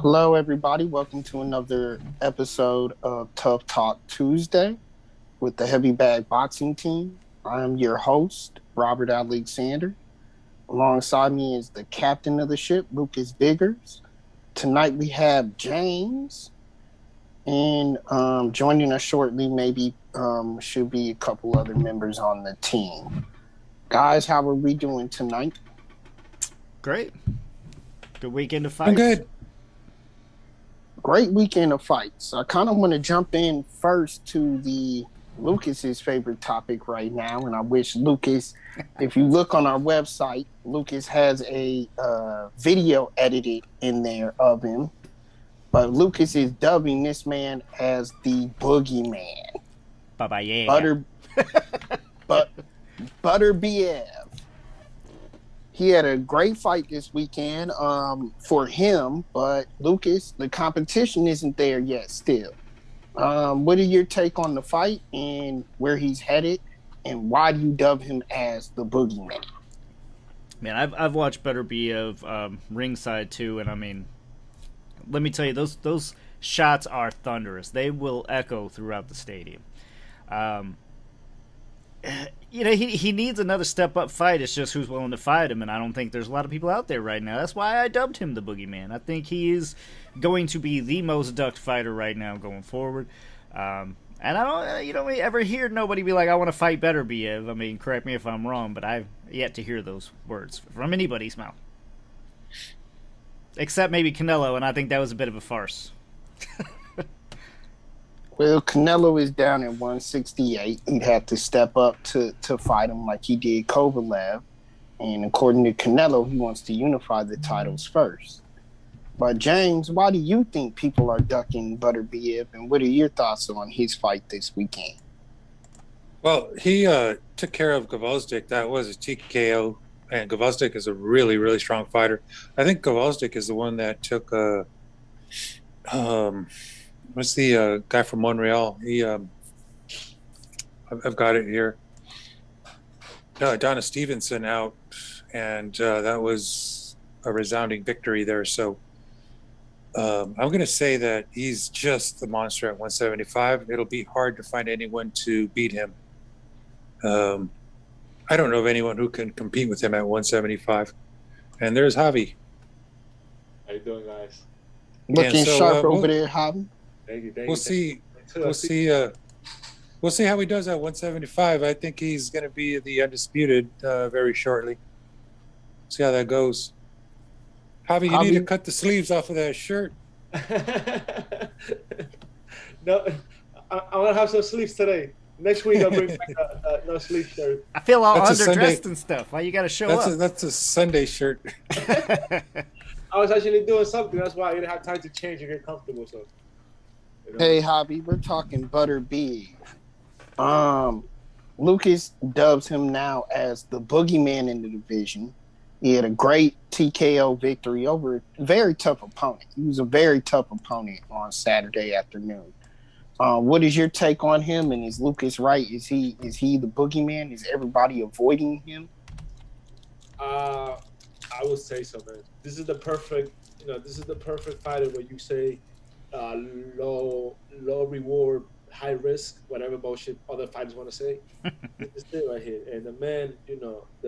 Hello, everybody. Welcome to another episode of Tough Talk Tuesday with the Heavy Bag Boxing Team. I am your host, Robert Alexander. Alongside me is the captain of the ship, Lucas Biggers. Tonight we have James, and joining us shortly, maybe should be a couple other members on the team. Guys, how are we doing tonight? Great. Good weekend of I'm fights. good. Great weekend of fights. I kind of want to jump in first to the Lucas's favorite topic right now, and I wish Lucas, if you look on our website, Lucas has a video edited in there of him, but Lucas is dubbing this man as the Boogeyman. Bye-bye, yeah. Beterbiev. He had a great fight this weekend for him, but Lucas, the competition isn't there yet still. What are your take on the fight and where he's headed, and why do you dub him as the Boogeyman? Man, I've watched Beterbiev ringside too, and I mean, let me tell you, those shots are thunderous. They will echo throughout the stadium. He needs another step-up fight. It's just who's willing to fight him, and I don't think there's a lot of people out there right now. That's why I dubbed him the Boogeyman. I think he is going to be the most ducked fighter right now going forward. And you don't ever hear nobody be like, I want to fight Beterbiev. I mean, correct me if I'm wrong, but I've yet to hear those words from anybody's mouth. Except maybe Canelo, and I think that was a bit of a farce. Well, Canelo is down at 168. He'd have to step up to fight him like he did Kovalev. And according to Canelo, he wants to unify the titles first. But James, why do you think people are ducking Beterbiev, and what are your thoughts on his fight this weekend? Well, he took care of Gvozdyk. That was a TKO, and Gvozdyk is a really, really strong fighter. I think Gvozdyk is the one that took what's the guy from Montreal? I've got it here. Donna Stevenson out, and that was a resounding victory there. So I'm going to say that he's just the monster at 175. It'll be hard to find anyone to beat him. I don't know of anyone who can compete with him at 175. And there's Javi. How you doing, guys? Looking sharp over there, Javi. Thank you. We'll see. We'll see how he does at 175. I think he's going to be the undisputed very shortly. See how that goes. Javi, you need to cut the sleeves off of that shirt. No, I want to have some sleeves today. Next week I'll bring back a no sleeve shirt. I feel all That's underdressed and stuff. Why you got to show up? That's a Sunday shirt. I was actually doing something. That's why I didn't have time to change and get comfortable. So. Hey, Javi, we're talking Beterbiev. Lucas dubs him now as the Boogeyman in the division. He had a great TKO victory over a very tough opponent. He was a very tough opponent on Saturday afternoon. What is your take on him? And is Lucas right? Is he the Boogeyman? Is everybody avoiding him? I would say so, man. This is the perfect fighter where you say low reward, high risk, whatever bullshit other fighters want to say. This is it right here. And the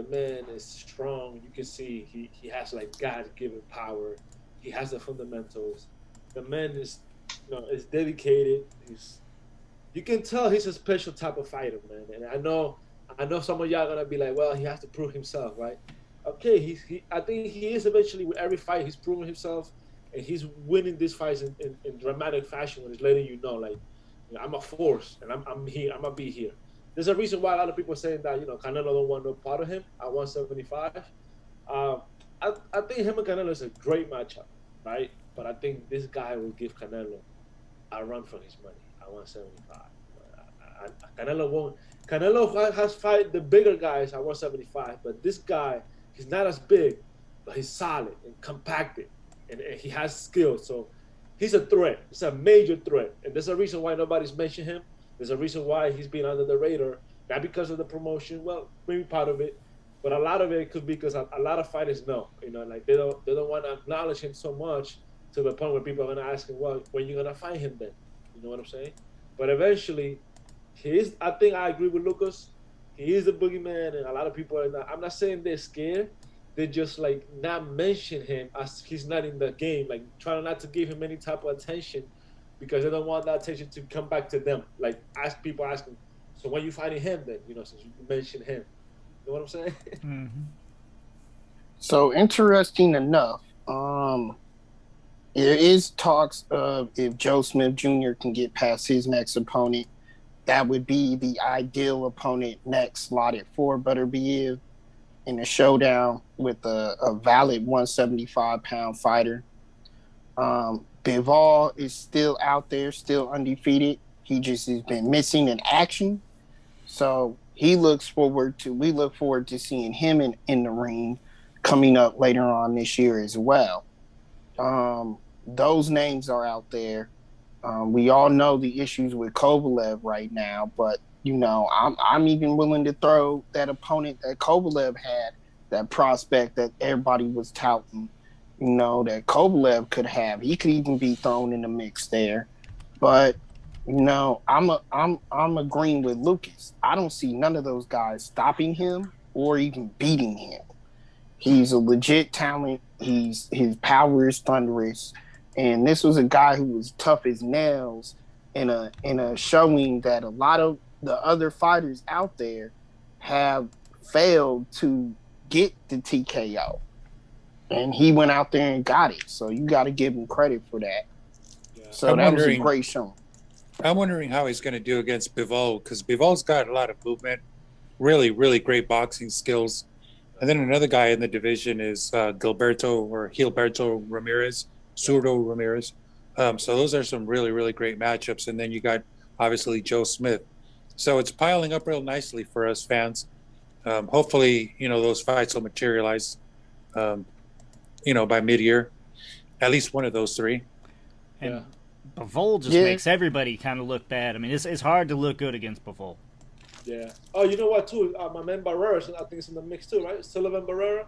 man is strong. You can see he has like God-given power. He has the fundamentals. The man is dedicated. You can tell he's a special type of fighter, man. And I know some of y'all are gonna be like, well, he has to prove himself, right? Okay, I think he is eventually with every fight he's proven himself, and he's winning these fights in dramatic fashion when he's letting you know, like, I'm a force and I'm here. I'm gonna be here. There's a reason why a lot of people are saying that Canelo don't want no part of him at 175. I think him and Canelo is a great matchup, right? But I think this guy will give Canelo a run for his money at 175. Canelo won't. Canelo has fight the bigger guys at 175, but this guy, he's not as big, but he's solid and compacted, and he has skills. So he's a threat. He's a major threat, and there's a reason why nobody's mentioned him. There's a reason why he's been under the radar, not because of the promotion. Well, maybe part of it, But a lot of it could be because a lot of fighters know, like they don't want to acknowledge him so much to the point where people are gonna ask him, well, when you gonna fight him then? You know what I'm saying? But eventually, I think I agree with Lucas. He is the boogeyman, and a lot of people are not. I'm not saying they're scared. They just like not mention him as he's not in the game, like trying not to give him any type of attention because they don't want that attention to come back to them. Like asking, so when you fighting him then? You know, since you mentioned him. You know what I'm saying? Mm-hmm. So interesting enough, there is talks of if Joe Smith Jr. can get past his next opponent, that would be the ideal opponent next slotted for Beterbiev in a showdown with a valid 175-pound fighter. Bivol is still out there, still undefeated. He just has been missing in action. So we look forward to seeing him in the ring coming up later on this year as well. Those names are out there. We all know the issues with Kovalev right now, but you know, I'm even willing to throw that opponent that Kovalev had, that prospect that everybody was touting, you know, that Kovalev could have. He could even be thrown in the mix there. But you know, I'm agreeing with Lucas. I don't see none of those guys stopping him or even beating him. He's a legit talent. His power is thunderous. And this was a guy who was tough as nails in a showing that a lot of the other fighters out there have failed to get the TKO. And he went out there and got it. So you got to give him credit for that. Yeah. So that was a great show. I'm wondering how he's going to do against Bivol, because Bivol's got a lot of movement, really, really great boxing skills. And then another guy in the division is Gilberto Ramirez, Zurdo Ramirez. So those are some really, really great matchups. And then you got, obviously, Joe Smith. So it's piling up real nicely for us fans. Hopefully, you know, those fights will materialize, you know, by mid-year. At least one of those three. And Bivol just makes everybody kind of look bad. I mean, it's hard to look good against Bivol. Yeah. Oh, you know what, too? My man Barrera, I think it's in the mix, too, right? Sullivan Barrera?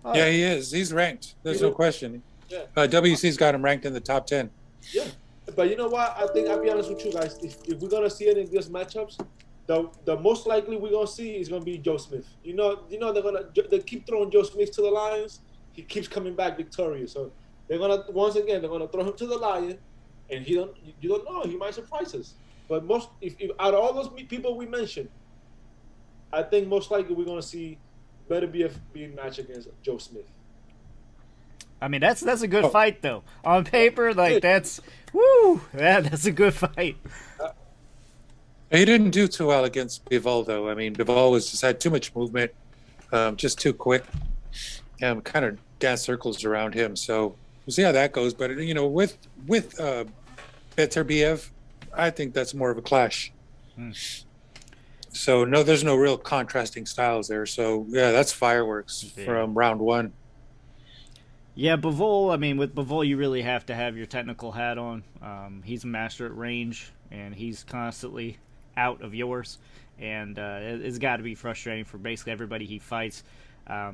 Oh. Yeah, he is. He's ranked. There's no question. Yeah. WC's got him ranked in the top 10. Yeah. But you know what? I think, I'll be honest with you guys. If we're going to see any of these matchups, the most likely we're going to see is going to be Joe Smith. You know they keep throwing Joe Smith to the Lions. He keeps coming back victorious. So they're going to, once again, they're going to throw him to the Lion. And you don't know. He might surprise us. But if out of all those people we mentioned, I think most likely we're going to see Beterbiev being matched against Joe Smith. I mean, that's a good fight, though. On paper, like, that's a good fight. He didn't do too well against Bivol, though. I mean, Bivol just had too much movement, just too quick, and kind of danced circles around him. So we'll see how that goes. But, you know, with Beterbiev, I think that's more of a clash. So, no, there's no real contrasting styles there. So, yeah, that's fireworks from round one. Yeah, Bivol, I mean, with Bivol, you really have to have your technical hat on. He's a master at range, and he's constantly out of yours. And it's got to be frustrating for basically everybody he fights.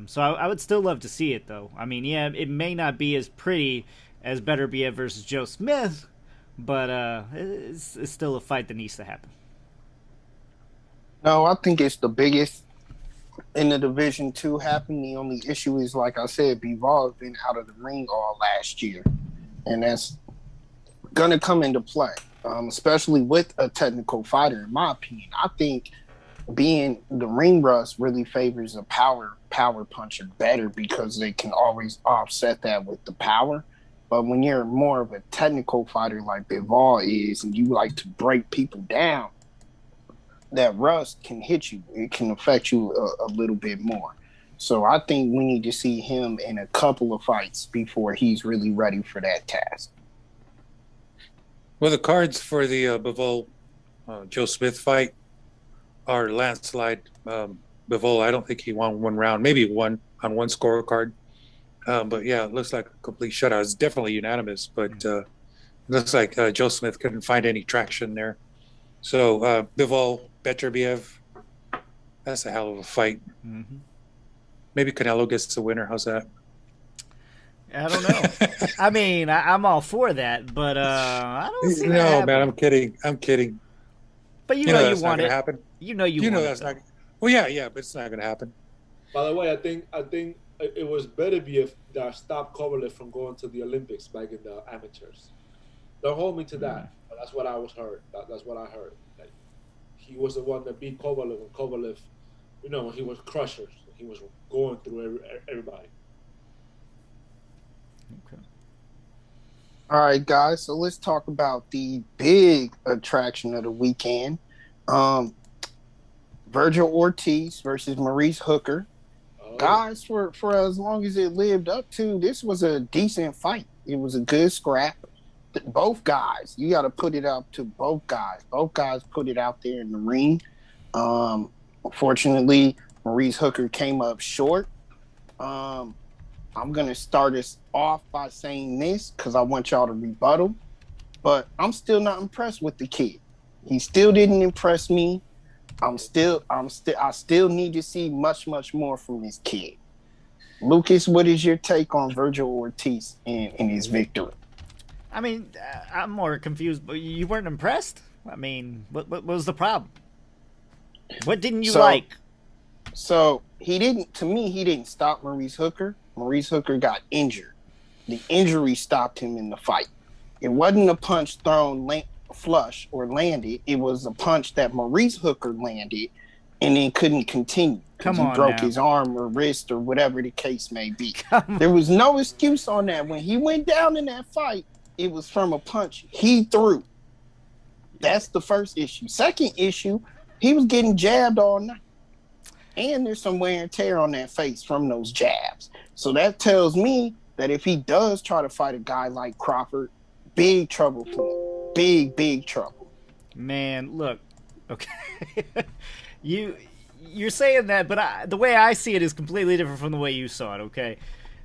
So I would still love to see it, though. I mean, yeah, it may not be as pretty as Beterbiev versus Joe Smith, but it's still a fight that needs to happen. No, I think it's the biggest in the Division 2 happen. The only issue is, like I said, Bivol has been out of the ring all last year. And that's going to come into play, especially with a technical fighter, in my opinion. I think being the ring rust really favors a power puncher better because they can always offset that with the power. But when you're more of a technical fighter like Bivol is, and you like to break people down, that rust can hit you. It can affect you a little bit more. So I think we need to see him in a couple of fights before he's really ready for that task. Well, the cards for the Bivol Joe Smith fight are landslide. Bivol, I don't think he won one round, maybe one on one scorecard. But yeah, it looks like a complete shutout. It's definitely unanimous, but it looks like Joe Smith couldn't find any traction there. So Bivol, Beterbiev, that's a hell of a fight. Mm-hmm. Maybe Canelo gets the winner. How's that? I don't know. I mean, I'm all for that, but I don't see that No, happening. man, I'm kidding. I'm kidding. But you know you that's not want going it. to happen. You know You know want that's it. not. Well, yeah, but it's not going to happen. By the way, I think it was Beterbiev that stopped Kovalev from going to the Olympics back in the amateurs. Don't hold me to that, but that's what I was heard. That's what I heard. Like, he was the one that beat Kovalev when Kovalev, when he was crushers. He was going through everybody. Okay. All right, guys. So let's talk about the big attraction of the weekend. Virgil Ortiz versus Maurice Hooker. Guys, for as long as it lived up to, this was a decent fight. It was a good scrap. Both guys, you got to put it up to both guys. Both guys put it out there in the ring. Unfortunately, Maurice Hooker came up short. I'm going to start us off by saying this because I want y'all to rebuttal. But I'm still not impressed with the kid. He still didn't impress me. I still need to see much more from this kid. Lucas, what is your take on Virgil Ortiz and his victory? I mean, I'm more confused, but you weren't impressed? I mean, what was the problem? What didn't you like? So he didn't stop Maurice Hooker. Maurice Hooker got injured. The injury stopped him in the fight. It wasn't a punch thrown flush or landed. It was a punch that Maurice Hooker landed and then couldn't continue. He broke his arm or wrist or whatever the case may be. There was no excuse on that. When he went down in that fight, it was from a punch he threw. That's the first issue. Second issue, he was getting jabbed all night. And there's some wear and tear on that face from those jabs. So that tells me that if he does try to fight a guy like Crawford, big trouble for him. Big trouble. Man, look, okay. You're saying that, but the way I see it is completely different from the way you saw it, okay?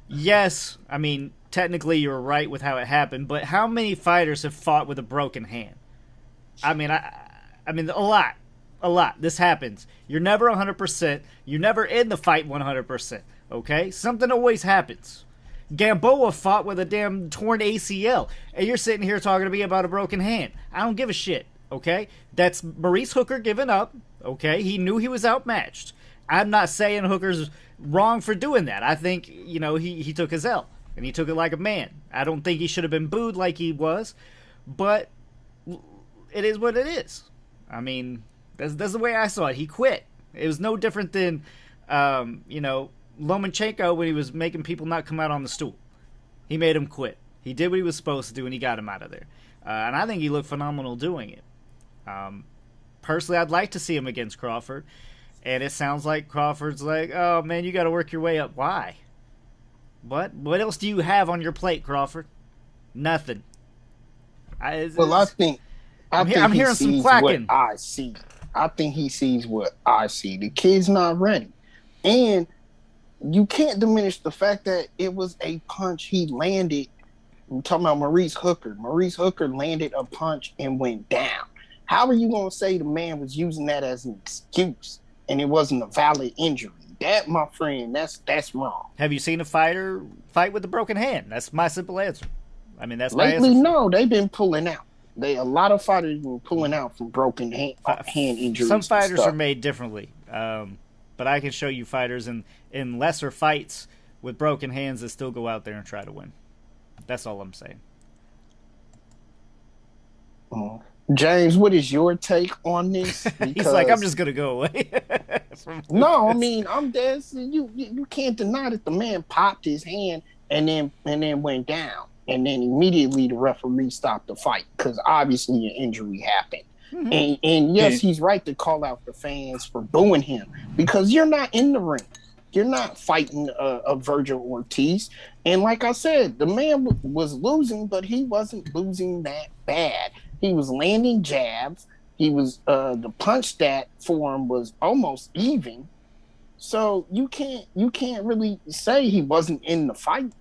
Yes, I mean, technically you're right with how it happened, but how many fighters have fought with a broken hand? I mean, I mean, a lot. This happens. You're never 100%. You're never in the fight 100%, okay? Something always happens. Gamboa fought with a damn torn ACL, and you're sitting here talking to me about a broken hand. I don't give a shit, okay? That's Maurice Hooker giving up, okay? He knew he was outmatched. I'm not saying Hooker's wrong for doing that. I think, he took his L, and he took it like a man. I don't think he should have been booed like he was, but it is what it is. I mean, that's the way I saw it. He quit. It was no different than, Lomachenko when he was making people not come out on the stool. He made him quit. He did what he was supposed to do, and he got him out of there. And I think he looked phenomenal doing it. Personally, I'd like to see him against Crawford. And it sounds like Crawford's like, oh, man, you got to work your way up. Why? What else do you have on your plate, Crawford? Nothing. I think I'm hearing some quacking. I see. I think he sees what I see. The kid's not ready. And you can't diminish the fact that it was a punch he landed. I'm talking about Maurice Hooker. Maurice Hooker landed a punch and went down. How are you going to say the man was using that as an excuse and it wasn't a valid injury? That, my friend, that's wrong. Have you seen a fighter fight with a broken hand? That's my simple answer. I mean, that's lately, my answer. No, they've been pulling out. A lot of fighters been pulling out from broken hand injuries. Some fighters are made differently. But I can show you fighters in lesser fights with broken hands that still go out there and try to win. That's all I'm saying. James, what is your take on this? He's like, I'm just going to go away. No, I mean, I'm dead. You can't deny that the man popped his hand and then went down. And then immediately the referee stopped the fight because obviously an injury happened. Mm-hmm. And yes, he's right to call out the fans for booing him because you're not in the ring. You're not fighting a Virgil Ortiz. And like I said, the man was losing, but he wasn't losing that bad. He was landing jabs. He was the punch stat for him was almost even. So you can't really say he wasn't in the fight.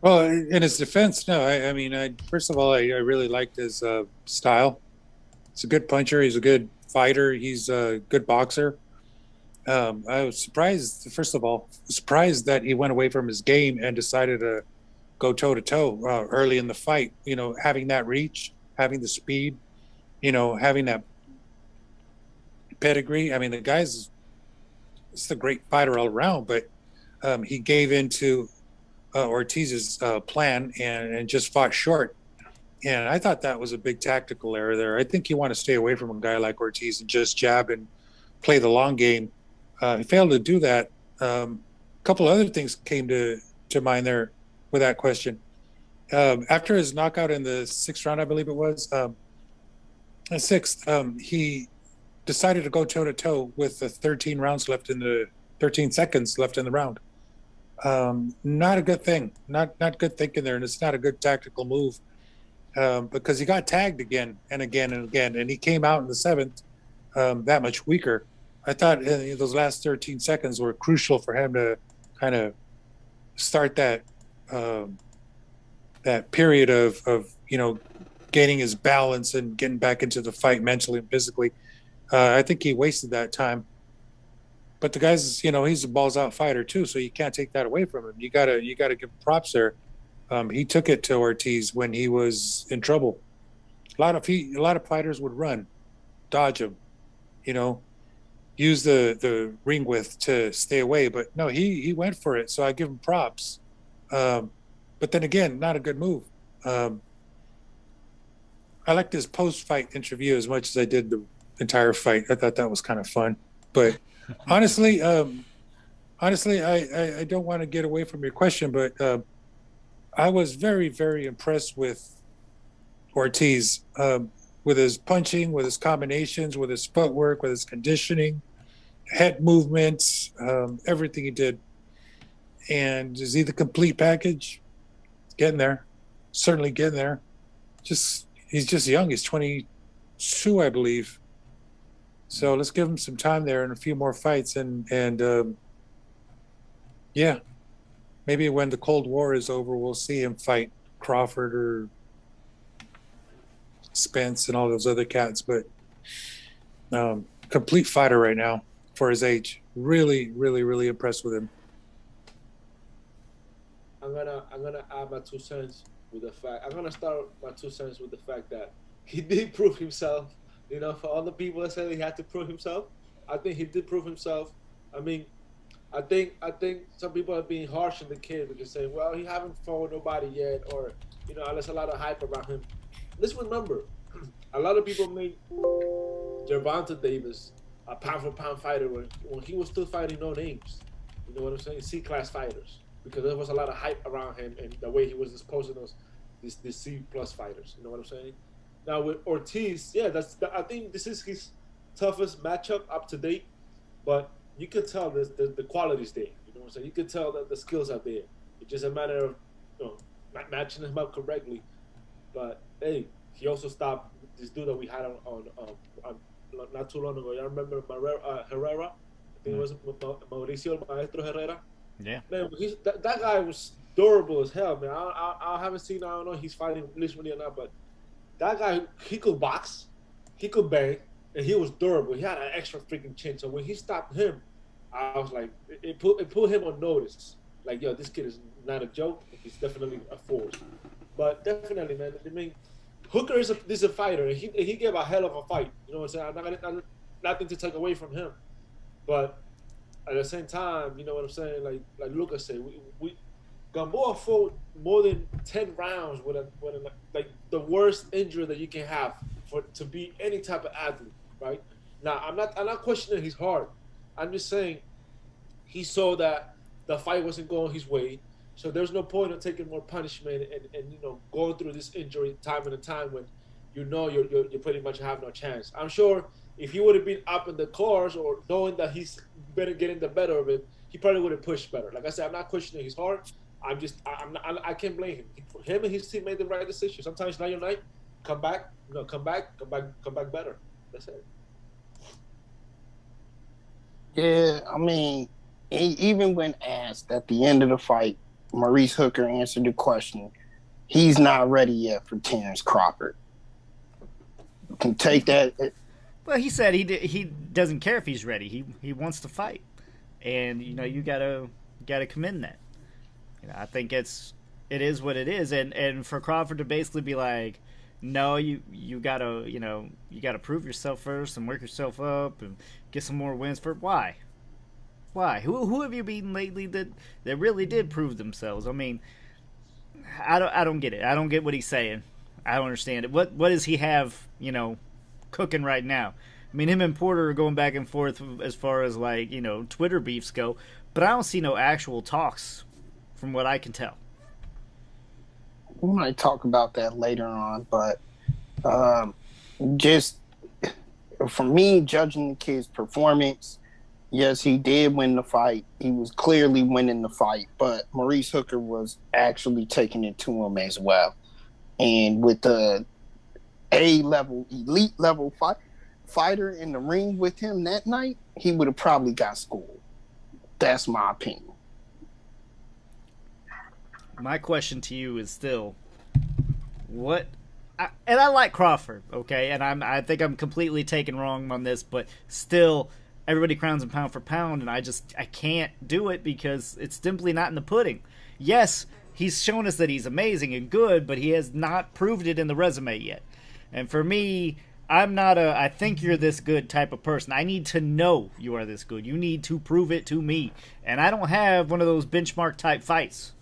Well, in his defense, no. I mean, first of all, I really liked his style. He's a good puncher. He's a good fighter. He's a good boxer. I was surprised, first of all, that he went away from his game and decided to go toe-to-toe early in the fight. Having that reach, having the speed, having that pedigree. I mean, the guy's a great fighter all around, but he gave into Ortiz's plan and just fought short. And I thought that was a big tactical error there. I think you want to stay away from a guy like Ortiz and just jab and play the long game. He failed to do that. A couple other things came to mind there with that question. After his knockout in the 6th round, I believe it was, the 6th, he decided to go toe-to-toe with the 13 seconds left in the round. Not a good thing. Not good thinking there, and it's not a good tactical move because he got tagged again and again and again, and he came out in the 7th that much weaker. I thought those last 13 seconds were crucial for him to kind of start that period of gaining his balance and getting back into the fight mentally and physically. I think he wasted that time. But the guy's, he's a balls out fighter too, so you can't take that away from him. You gotta give him props there. He took it to Ortiz when he was in trouble. A lot of fighters would run, dodge him, use the ring width to stay away. But no, he went for it, so I give him props. But then again, not a good move. I liked his post-fight interview as much as I did the entire fight. I thought that was kind of fun. But honestly, I don't want to get away from your question, but I was very, very impressed with Ortiz, with his punching, with his combinations, with his footwork, with his conditioning, head movements, everything he did. And is he the complete package? Getting there. Certainly getting there. He's just young. He's 22, I believe. So let's give him some time there and a few more fights. And yeah, maybe when the Cold War is over, we'll see him fight Crawford or Spence and all those other cats. But complete fighter right now for his age. Really, really, really impressed with him. I'm gonna add my 2 cents with the fact. I'm gonna start my 2 cents with the fact that he did prove himself. For all the people that said he had to prove himself, I think he did prove himself. I mean, I think some people are being harsh on the kid because saying, well, he haven't fought nobody yet, or there's a lot of hype around him. Let's remember, a lot of people made Gervonta Davis a pound-for-pound fighter when he was still fighting no names. You know what I'm saying? C-class fighters. Because there was a lot of hype around him and the way he was disposing those these C-plus fighters. You know what I'm saying? Now with Ortiz, I think this is his toughest matchup up to date. But you could tell the quality's there. You know what I'm saying? You could tell that the skills are there. It's just a matter of matching him up correctly. But hey, he also stopped this dude that we had on not too long ago. Y'all remember Herrera? I think it was Mauricio Maestro Herrera. Yeah. Man, that guy was durable as hell, man. I haven't seen. I don't know if he's fighting literally or not, but that guy, he could box, he could bang, and he was durable. He had an extra freaking chin. So when he stopped him, I was like, it put him on notice. Like, yo, this kid is not a joke. He's definitely a force. But definitely, man. I mean, Hooker is a fighter, and he gave a hell of a fight. You know what I'm saying? I'm nothing to take away from him, but at the same time, you know what I'm saying? Like Lucas said, we Gamboa fought more than 10 rounds with like the worst injury that you can have to be any type of athlete, right? Now I'm not questioning his heart. I'm just saying he saw that the fight wasn't going his way, so there's no point in taking more punishment and going through this injury time and time when you pretty much have no chance. I'm sure if he would have been up in the cars or knowing that he's better getting the better of it, he probably would have pushed better. Like I said, I'm not questioning his heart. I can't blame him. Him and his team made the right decision. Sometimes not your night. Come back better. That's it. Yeah, I mean, even when asked at the end of the fight, Maurice Hooker answered the question. He's not ready yet for Terrence Crawford. You can take that Well, he said he doesn't care if he's ready. He wants to fight, and you gotta commend that. I think it is what it is, and for Crawford to basically be like, no, you gotta prove yourself first and work yourself up and get some more wins. For why? Who have you beaten lately that really did prove themselves? I mean, I don't get it. I don't get what he's saying. I don't understand it. What does he have cooking right now? I mean, him and Porter are going back and forth as far as Twitter beefs go, but I don't see no actual talks from what I can tell. We might talk about that later on, but just for me, judging the kid's performance, yes, he did win the fight. He was clearly winning the fight, but Maurice Hooker was actually taking it to him as well. And with the A-level, elite-level fighter in the ring with him that night, he would have probably got schooled. That's my opinion. My question to you is still, and I like Crawford, okay, and I think I'm completely taken wrong on this, but still, everybody crowns him pound for pound, and I can't do it because it's simply not in the pudding. Yes, he's shown us that he's amazing and good, but he has not proved it in the resume yet. And for me, I'm not I think you're this good type of person. I need to know you are this good. You need to prove it to me. And I don't have one of those benchmark type fights.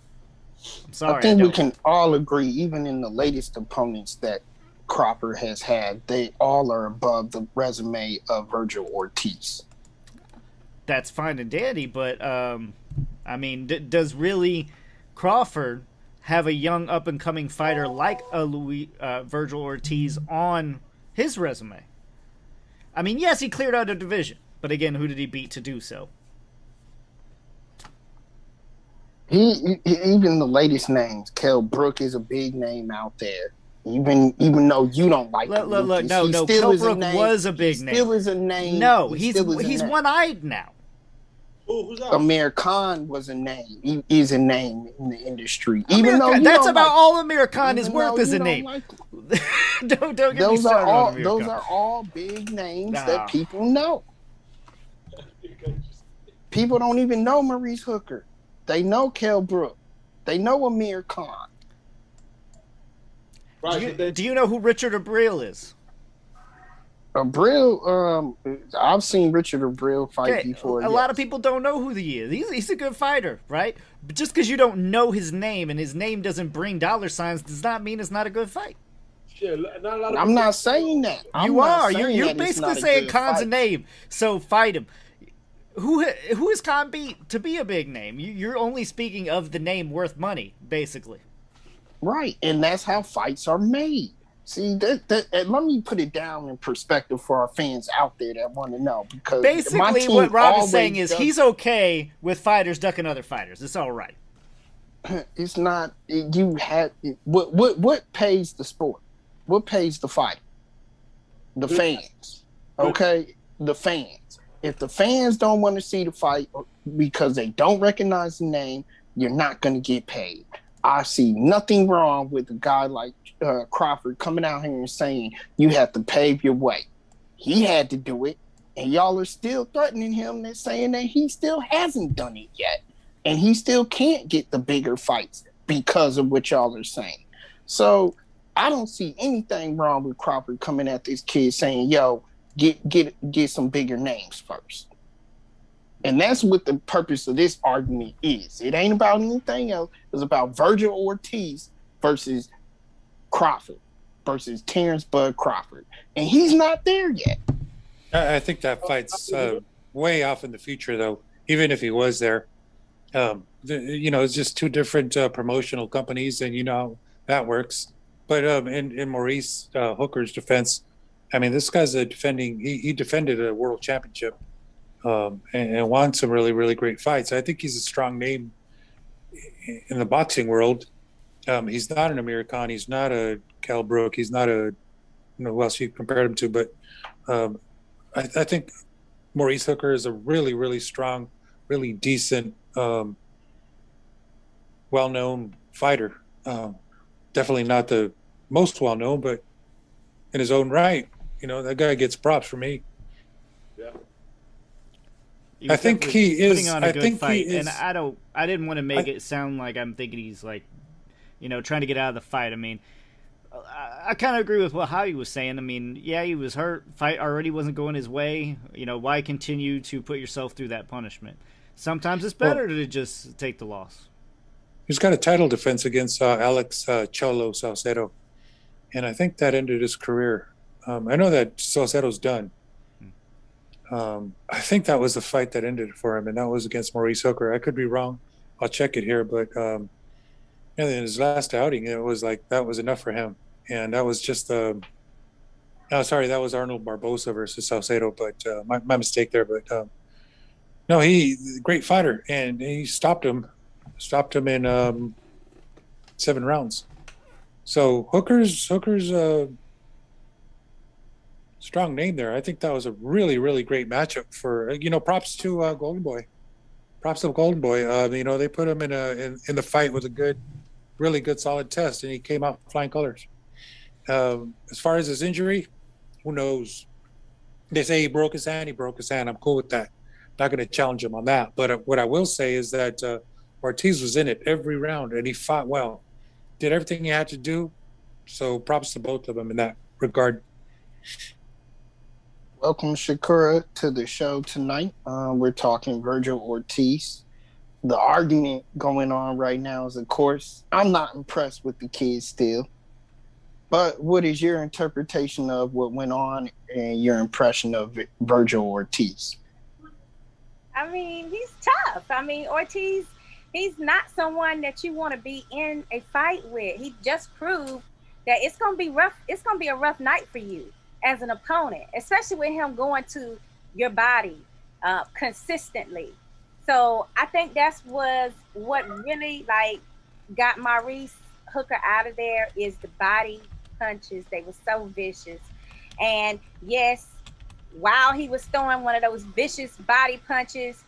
I'm sorry. I think we can all agree, even in the latest opponents that Crawford has had, they all are above the resume of Virgil Ortiz. That's fine and dandy, but I mean, does really Crawford have a young up-and-coming fighter like a Virgil Ortiz on his resume? I mean, yes, he cleared out a division, but again, who did he beat to do so? Even the latest names, Kell Brook is a big name out there. Even though you don't like him. Look, no, Kell Brook was a big name. Still is a name. No, he's one-eyed now. Who's that? Amir Khan was a name. He is a name in the industry. That's about all Amir Khan is worth as a name. Don't get me started on Amir Khan. Those are all big names that people know. People don't even know Maurice Hooker. They know Kell Brook. They know Amir Khan. Do you know who Richard Abril is? Abril, I've seen Richard Abril fight before. A lot of people don't know who he is. He's a good fighter, right? But just because you don't know his name and his name doesn't bring dollar signs does not mean it's not a good fight. I'm not saying that. You're basically saying Khan's a name, so fight him. Who is Khan beat to be a big name? You're only speaking of the name worth money, basically. Right, and that's how fights are made. See, let me put it down in perspective for our fans out there that want to know. Because basically, what Rob is saying is he's okay with fighters ducking other fighters. It's all right. It's not. What pays the sport? What pays the fight? The fans. Okay, the fans. If the fans don't want to see the fight because they don't recognize the name, you're not going to get paid. I see nothing wrong with a guy like Crawford coming out here and saying you have to pave your way. He had to do it, and y'all are still threatening him and saying that he still hasn't done it yet, and he still can't get the bigger fights because of what y'all are saying. So I don't see anything wrong with Crawford coming at this kid saying, "Yo, get some bigger names first." And that's what the purpose of this argument is. It ain't about anything else. It's about Virgil Ortiz versus Crawford versus Terrence Bud Crawford. And he's not there yet. I think that fight's way off in the future, though, even if he was there. It's just two different promotional companies, and you know how that works. But in Maurice Hooker's defense, I mean, this guy's he defended a world championship. And won some really, really great fights. I think he's a strong name in the boxing world. He's not an Amir Khan. He's not a Kell Brook. He's not who else you compared him to. But I think Maurice Hooker is a really, really strong, really decent, well-known fighter. Definitely not the most well-known, but in his own right, that guy gets props from me. Yeah. I think he is putting on a good fight, and I didn't want to make it sound like I'm thinking he's like, trying to get out of the fight. I mean, I kind of agree with what Javi was saying. I mean, yeah, he was hurt. Fight already wasn't going his way. Why continue to put yourself through that punishment? Sometimes it's better to just take the loss. He's got a title defense against Alex Cholo Salcedo, and I think that ended his career. I know that Salcedo's done. I think that was the fight that ended it for him, and that was against Maurice Hooker. I could be wrong. I'll check it here, but in his last outing, it was like that was enough for him, and that was just that was Arnold Barbosa versus Salcedo, but my mistake there. But no, great fighter, and he stopped him in 7 rounds. So Hooker's strong name there. I think that was a really, really great matchup for props to Golden Boy. Props to Golden Boy. They put him in the fight with a really good solid test, and he came out flying colors. As far as his injury, who knows? They say he broke his hand. I'm cool with that. Not going to challenge him on that. But what I will say is that Ortiz was in it every round, and he fought well. Did everything he had to do. So props to both of them in that regard. Welcome, Shakura, to the show tonight. We're talking Virgil Ortiz. The argument going on right now is, of course, I'm not impressed with the kid still. But what is your interpretation of what went on and your impression of Virgil Ortiz? I mean, he's tough. I mean, Ortiz, he's not someone that you want to be in a fight with. He just proved that it's going to be rough. It's going to be a rough night for you as an opponent, especially with him going to your body consistently. So I think that's what really got Maurice Hooker out of there is the body punches. They were so vicious. And yes, while he was throwing one of those vicious body punches,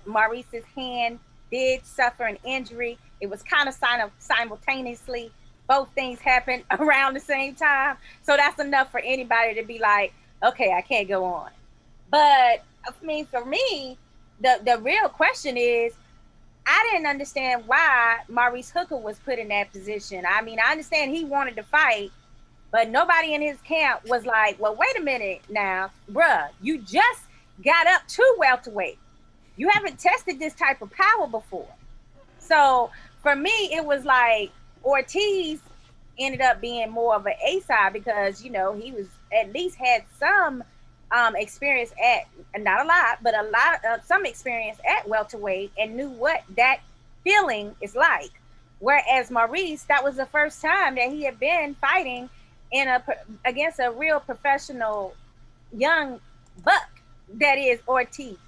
Maurice's hand did suffer an injury. It was kind of simultaneously. Both things happened around the same time. So that's enough for anybody to be like, okay, I can't go on. But I mean, for me, the real question is, I didn't understand why Maurice Hooker was put in that position. I mean, I understand he wanted to fight, but nobody in his camp was like, well, wait a minute now, bruh, you just got up to welterweight. You haven't tested this type of power before. So for me, it was like Ortiz ended up being more of an A-side because, he was at least had some experience not a lot, but some experience at welterweight and knew what that feeling is like. Whereas Maurice, that was the first time that he had been fighting against a real professional young buck that is Ortiz.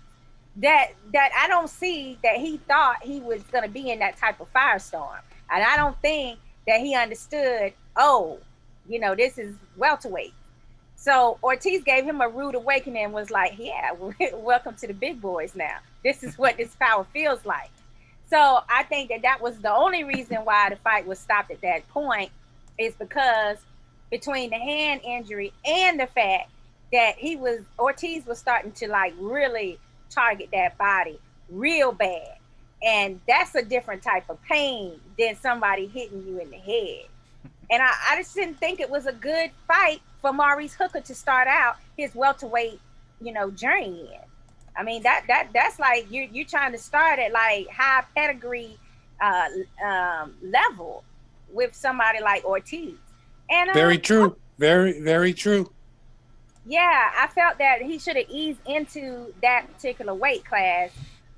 That I don't see that he thought he was going to be in that type of firestorm. And I don't think that he understood, this is welterweight. So Ortiz gave him a rude awakening and was like, yeah, welcome to the big boys now. This is what this power feels like. So I think that was the only reason why the fight was stopped at that point, is because between the hand injury and the fact that Ortiz was starting to really target that body real bad. And that's a different type of pain than somebody hitting you in the head. And I just didn't think it was a good fight for Maurice Hooker to start out his welterweight, journey in. I mean, that's like you're trying to start at high pedigree level with somebody like Ortiz. And very true. Very, very true. Yeah, I felt that he should have eased into that particular weight class.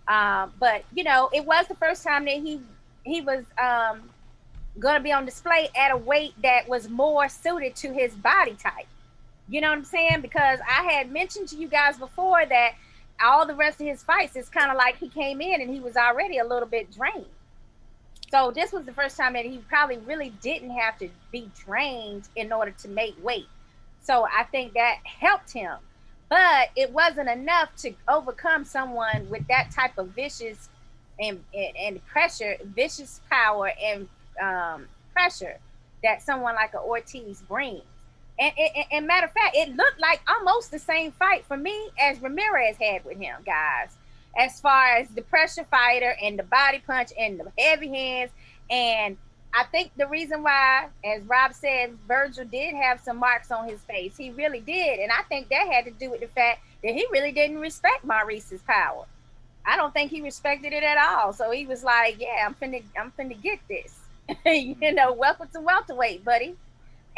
But it was the first time that he was going to be on display at a weight that was more suited to his body type. You know what I'm saying? Because I had mentioned to you guys before that all the rest of his fights is kind of like he came in and he was already a little bit drained. So this was the first time that he probably really didn't have to be drained in order to make weight. So I think that helped him. But it wasn't enough to overcome someone with that type of vicious and pressure, vicious power and pressure that someone like an Ortiz brings. And matter of fact, it looked like almost the same fight for me as Ramirez had with him, guys. As far as the pressure fighter and the body punch and the heavy hands. And I think the reason why, as Rob said, Virgil did have some marks on his face. He really did. And I think that had to do with the fact that he really didn't respect Maurice's power. I don't think he respected it at all. So he was like, yeah, I'm finna get this. Welcome to welterweight, buddy.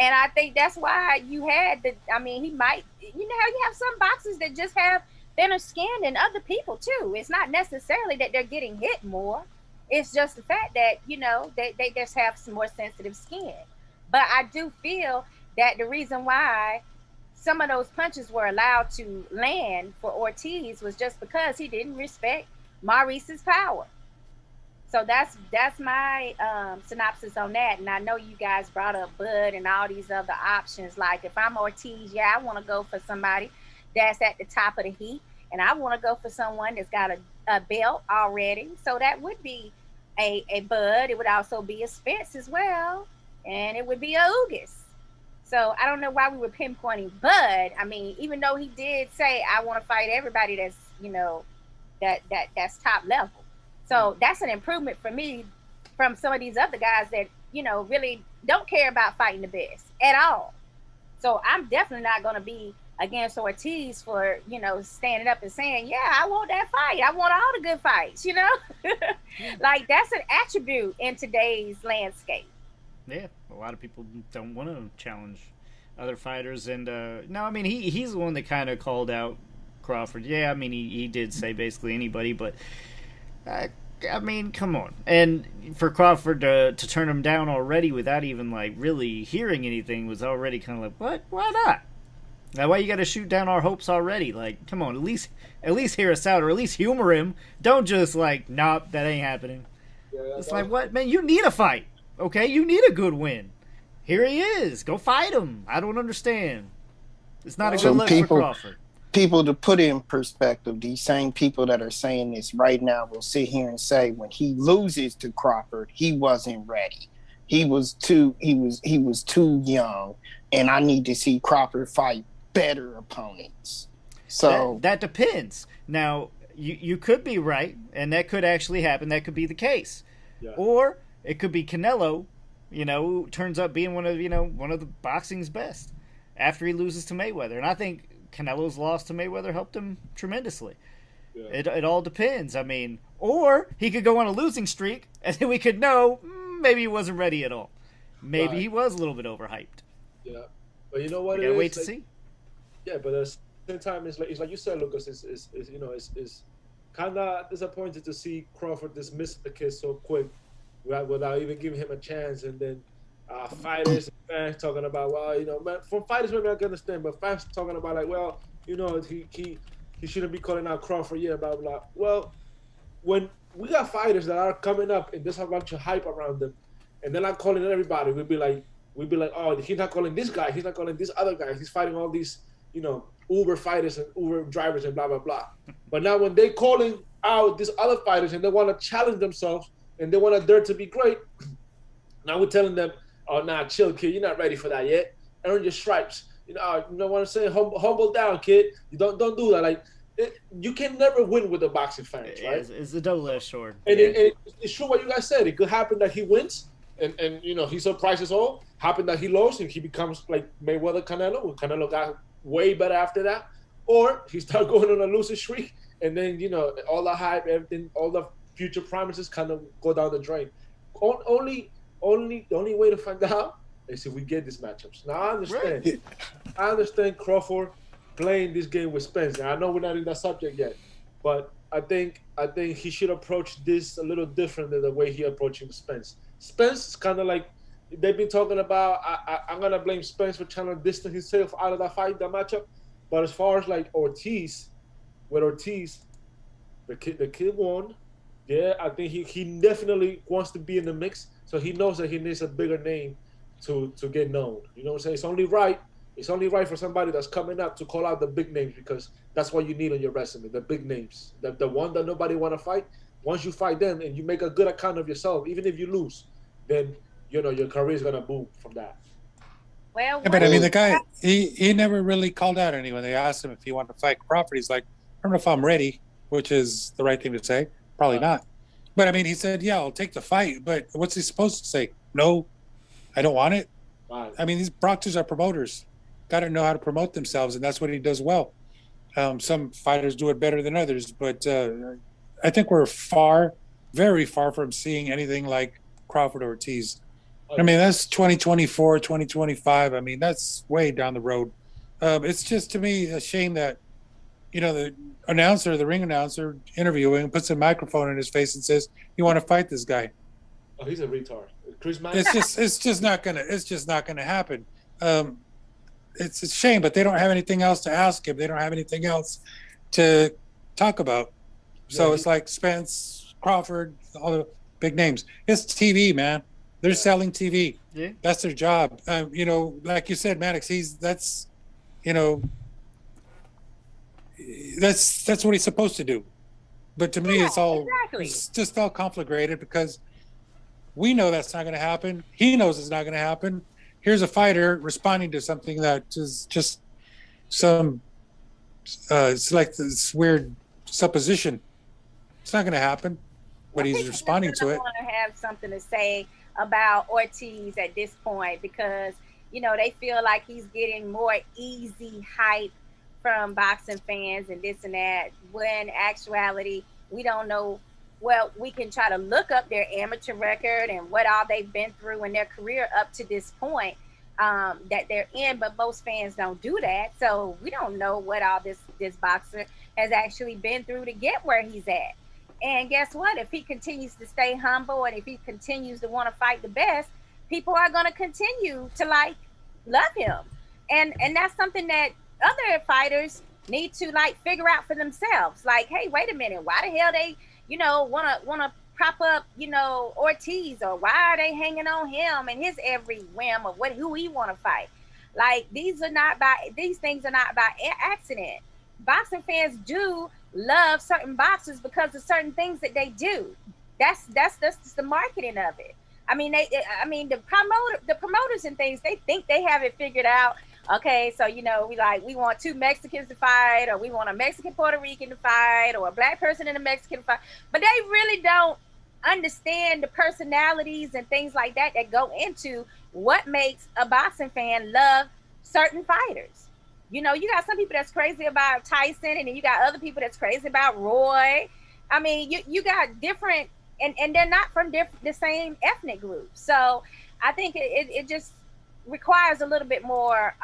And I think that's why you had he might, how you have some boxers that just have thinner skin than other people too. It's not necessarily that they're getting hit more. It's just the fact that, they just have some more sensitive skin. But I do feel that the reason why some of those punches were allowed to land for Ortiz was just because he didn't respect Maurice's power. So that's my synopsis on that. And I know you guys brought up Bud and all these other options. Like if I'm Ortiz, I want to go for somebody that's at the top of the heat. And I want to go for someone that's got a belt already. So that would be a Bud. It would also be a Spence as well. And it would be a Ugas. So I don't know why we were pinpointing Bud. I mean, even though he did say, I want to fight everybody that's, that's top level. So that's an improvement for me from some of these other guys that, really don't care about fighting the best at all. So I'm definitely not going to be against Ortiz for, standing up and saying, yeah, I want that fight. I want all the good fights, Like that's an attribute in today's landscape. Yeah, a lot of people don't want to challenge other fighters. And, he's the one that kind of called out Crawford. Yeah, he did say basically anybody, but... come on. And for Crawford to turn him down already without even, really hearing anything was already kind of like, what? Why not? Now, why you got to shoot down our hopes already? Come on, at least hear us out or at least humor him. Don't just, nope, that ain't happening. Yeah, it's what? Man, you need a fight, okay? You need a good win. Here he is. Go fight him. I don't understand. It's not a good look for Crawford. People, to put it in perspective, these same people that are saying this right now will sit here and say when he loses to Crawford, he wasn't ready. He was too young, and I need to see Crawford fight better opponents. So that depends. Now, you could be right, and that could actually happen. That could be the case. Yeah. Or it could be Canelo, turns up being one of the boxing's best after he loses to Mayweather. And I think Canelo's loss to Mayweather helped him tremendously. Yeah. It all depends. Or he could go on a losing streak, and then we could know maybe he wasn't ready at all. Maybe he was a little bit overhyped. Yeah, but you know what? We gotta wait to see. Yeah, but at the same time, it's like you said, Lucas. It's kind of disappointed to see Crawford dismiss the kid so quick, without even giving him a chance, and then. Fighters and fans talking about, from fighters maybe I can understand, but fans talking about he shouldn't be calling out Crawford, blah, blah, blah. Well, when we got fighters that are coming up and there's a bunch of hype around them, and they're not calling everybody, we'd be like, oh, he's not calling this guy, he's not calling this other guy, he's fighting all these, Uber fighters and Uber drivers and blah, blah, blah. But now when they calling out these other fighters and they want to challenge themselves and they want to dare to be great, now we're telling them, oh, nah, chill, kid. You're not ready for that yet. Earn your stripes. You know what I'm saying? Humble down, kid. You don't do that. You can never win with the boxing fans, right? It's a double-edged sword. And it's true what you guys said. It could happen that he wins, and he surprises all. Happen that he lost, and he becomes like Mayweather Canelo. When Canelo got way better after that, or he started going on a losing streak, and then all the hype, everything, all the future promises kind of go down the drain. The only way to find out is if we get these matchups. Now I understand. Right. I understand Crawford playing this game with Spence. And I know we're not in that subject yet, but I think he should approach this a little different than the way he approaching Spence. Spence is kind of like they've been talking about. I'm gonna blame Spence for trying to distance himself out of that matchup. But as far as Ortiz, the kid won. Yeah, I think he definitely wants to be in the mix. So he knows that he needs a bigger name to get known. You know what I'm saying? It's only right for somebody that's coming up to call out the big names, because that's what you need on your resume, the big names. The one that nobody want to fight. Once you fight them and you make a good account of yourself, even if you lose, then your career is going to boom from that. Well, Yeah, but I mean, the guy, he never really called out anyone. They asked him if he wanted to fight Crawford. He's like, I don't know if I'm ready, which is the right thing to say. Probably not. But I mean, he said, yeah, I'll take the fight. But what's he supposed to say? No, I don't want it. Wow. I mean, these boxers are promoters. Got to know how to promote themselves, and that's what he does well. Some fighters do it better than others, but I think we're very far from seeing anything like Crawford Ortiz. I mean, that's 2024, 2025. I mean, that's way down the road. It's just, to me, a shame that, the ring announcer interviewing puts a microphone in his face and says, "You want to fight this guy?" Oh, he's a retard. Chris Mann. It's just not gonna happen. It's a shame, but they don't have anything else to ask him. They don't have anything else to talk about. So it's like Spence, Crawford, all the big names. It's TV, man. They're selling TV. Yeah. That's their job. Like you said, Maddox, that's what he's supposed to do. But to me, it's just all conflagrated because we know that's not going to happen. He knows it's not going to happen. Here's a fighter responding to something that is just it's like this weird supposition. It's not going to happen, but he's responding to it. I want to have something to say about Ortiz at this point because, they feel like he's getting more easy hype from boxing fans and this and that, when in actuality, we don't know. Well, we can try to look up their amateur record and what all they've been through in their career up to this point that they're in, but most fans don't do that. So we don't know what all this boxer has actually been through to get where he's at. And guess what? If he continues to stay humble and if he continues to want to fight the best, people are going to continue to love him. And that's something that other fighters need to figure out for themselves. Like, hey, wait a minute, why the hell they want to prop up, Ortiz, or why are they hanging on him and his every whim of who he want to fight? Like, these things are not by accident. Boxing fans do love certain boxers because of certain things that they do. That's the marketing of it. I mean, the promoters and things, they think they have it figured out. Okay, so we want two Mexicans to fight, or we want a Mexican Puerto Rican to fight, or a black person and a Mexican to fight, but they really don't understand the personalities and things like that go into what makes a boxing fan love certain fighters. You got some people that's crazy about Tyson, and then you got other people that's crazy about Roy. I mean, you got different, and they're not from the same ethnic group. So I think it just requires a little bit more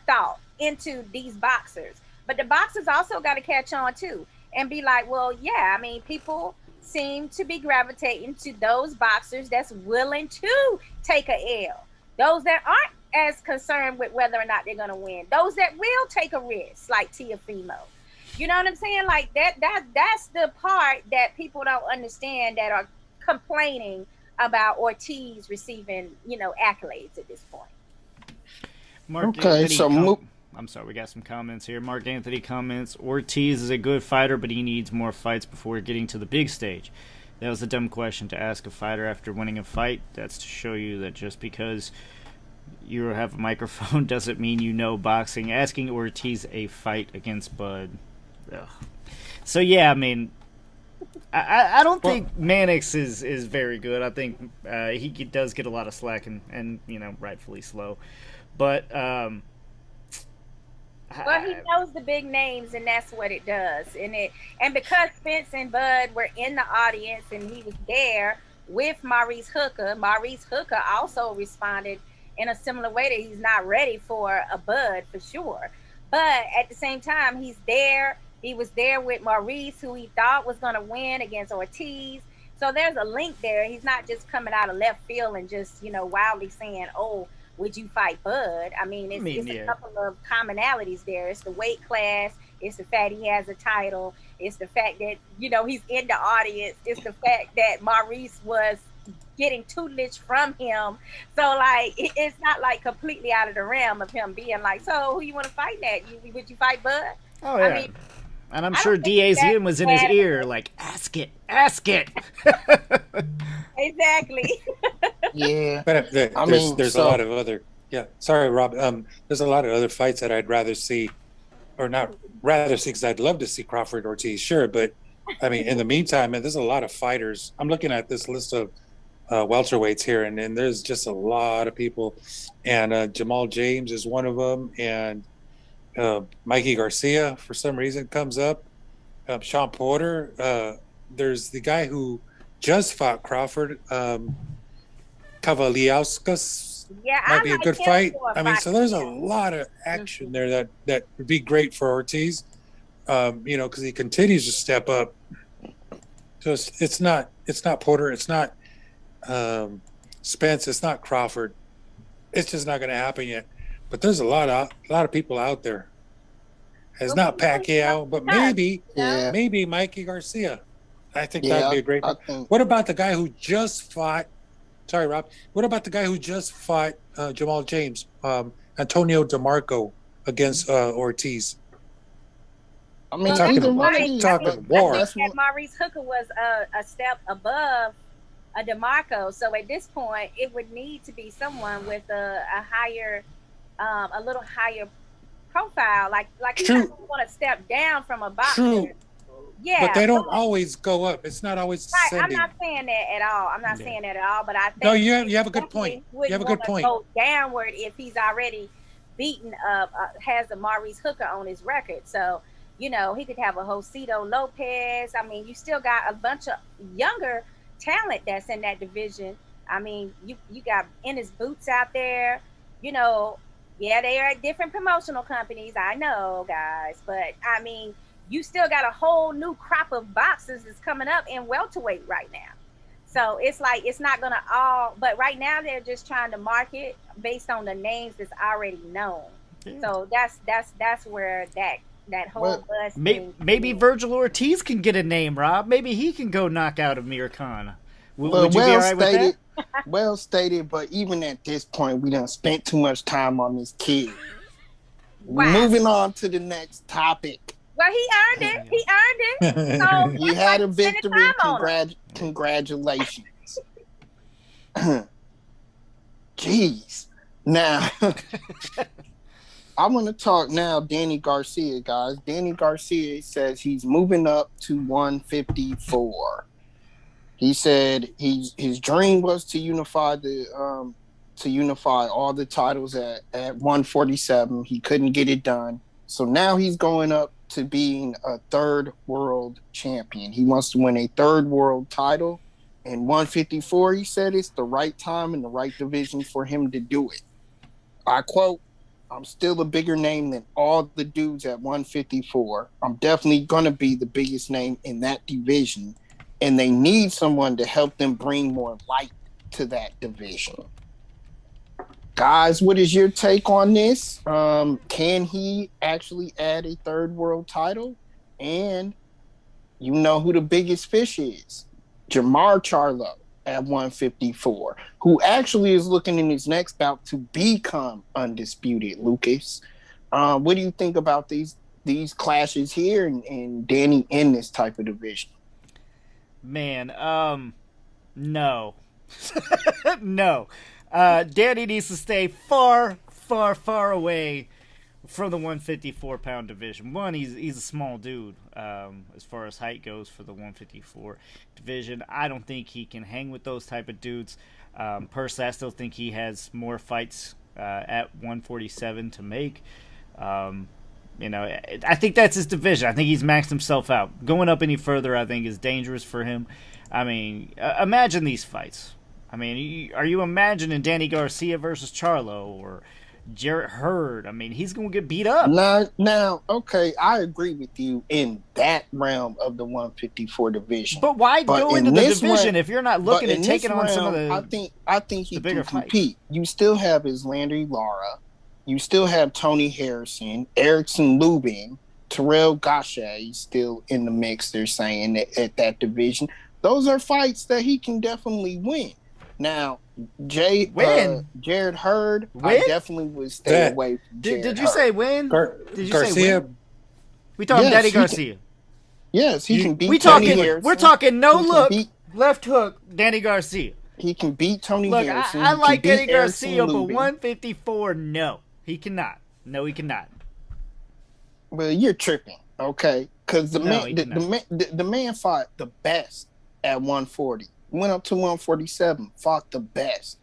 thought into these boxers. But the boxers also got to catch on too and be like, well, yeah, I mean, people seem to be gravitating to those boxers that's willing to take a L. Those that aren't as concerned with whether or not they're going to win. Those that will take a risk, like Teofimo. You know what I'm saying? Like that's the part that people don't understand, that are complaining about Ortiz receiving, accolades at this point. I'm sorry, we got some comments here. Mark Anthony comments, Ortiz is a good fighter, but he needs more fights before getting to the big stage. That was a dumb question to ask a fighter after winning a fight. That's to show you that just because you have a microphone doesn't mean you know boxing. Asking Ortiz a fight against Bud. Ugh. So, yeah, I mean, I don't think Mannix is very good. I think he does get a lot of slack and rightfully slow. But well, he knows the big names, and that's what it does. And because Spence and Bud were in the audience and he was there with Maurice Hooker also responded in a similar way that he's not ready for a Bud for sure. But at the same time, he's there. He was there with Maurice, who he thought was going to win against Ortiz. So there's a link there. He's not just coming out of left field and just, wildly saying, oh, would you fight Bud? I mean, it's a couple of commonalities there. It's the weight class. It's the fact he has a title. It's the fact that, he's in the audience. It's the fact that Maurice was getting tutelage from him. So, it's not, completely out of the realm of him being like, so who you want to fight that? Would you fight Bud? Oh, yeah. And I'm I sure don't think DA's that's in was in his bad. ear, like, ask it. Exactly. Yeah. But I there's mean, there's a lot of other sorry, Rob. There's a lot of other fights that I'd rather see, or not rather see, because I'd love to see Crawford Ortiz, sure. But I mean, in the meantime, man, there's a lot of fighters. I'm looking at this list of welterweights here, and there's just a lot of people. And Jamal James is one of them, and Mikey Garcia for some reason comes up. Sean Porter. There's the guy who just fought Crawford, Kavaliauskas. Yeah, Might I be a like good him fight. for a I mean, fight. so there's a lot of action there that would be great for Ortiz. Because he continues to step up. So it's not Porter, it's not Spence, it's not Crawford. It's just not going to happen yet. But there's a lot of people out there. It's not Pacquiao, but maybe Mikey Garcia. I think that'd be a great one. What about the guy who just fought? Sorry, Rob. What about the guy who just fought Jamal James, Antonio DeMarco against Ortiz? I mean, talking war. I think that Maurice Hooker was a step above a DeMarco. So at this point, it would need to be someone with a higher, a little higher profile. Like you want to step down from a boxer. True. Yeah, but they don't always go up. It's not always descending. I'm not saying that at all. Saying that at all. But I think you have a good point. You have a good point. Go downward if he's already beaten up, has a Maurice Hooker on his record. So he could have a Josito Lopez. I mean, you still got a bunch of younger talent that's in that division. I mean, you got Ennis Boots out there. Yeah, they are at different promotional companies. I know, guys, but I mean, you still got a whole new crop of boxers that's coming up in welterweight right now. So it's like it's not gonna but right now they're just trying to market based on the names that's already known. Yeah. So that's where that whole buzz. Maybe Virgil Ortiz can get a name, Rob. Maybe he can go knock out Amir Khan. Would you be all right with that? Well stated, but even at this point, we done spent too much time on this kid. Wow. Moving on to the next topic. Well, he earned it. He earned it. So he had a victory. Congratulations. Jeez. Now, I want to talk now Danny Garcia, guys. Danny Garcia says he's moving up to 154. He said his dream was to unify all the titles at 147. He couldn't get it done. So now he's going up to being a third world champion. He wants to win a third world title. And 154, he said it's the right time and the right division for him to do it. I quote, "I'm still a bigger name than all the dudes at 154. I'm definitely going to be the biggest name in that division. And they need someone to help them bring more light to that division." Guys, what is your take on this? Can he actually add a third world title? And you know who the biggest fish is. Jamar Charlo at 154, who actually is looking in his next bout to become undisputed, Lucas. What do you think about these clashes here and Danny in this type of division? Man, no. No. Danny needs to stay far, far, far away from the 154-pound division. One, he's a small dude as far as height goes for the 154 division. I don't think he can hang with those type of dudes. Personally, I still think he has more fights at 147 to make. I think that's his division. I think he's maxed himself out. Going up any further, I think, is dangerous for him. I mean, imagine these fights. I mean, are you imagining Danny Garcia versus Charlo or Jarrett Hurd? I mean, he's going to get beat up. Now, okay, I agree with you in that realm of the 154 division. But why go into the division if you're not looking at taking on some of the I think he can compete. Fights. You still have his Landry Lara. You still have Tony Harrison, Erickson Lubin, Terrell Gaucher still in the mix, they're saying, at that division. Those are fights that he can definitely win. Now, Jared Hurd, I definitely would stay away from Jared Did you say win? Garcia, We talking Yes, Danny he can- Garcia. Yes, he can beat We Tony talking. Harrison. We're talking no He can look, beat- left hook, Danny Garcia. He can beat Tony Look, Harrison. I He like can beat Danny Erickson Garcia, but Lubin. 154, no, he cannot. No, he cannot. Well, you're tripping, okay? Because the No, he the man fought the best at 140. Went up to 147, fought the best.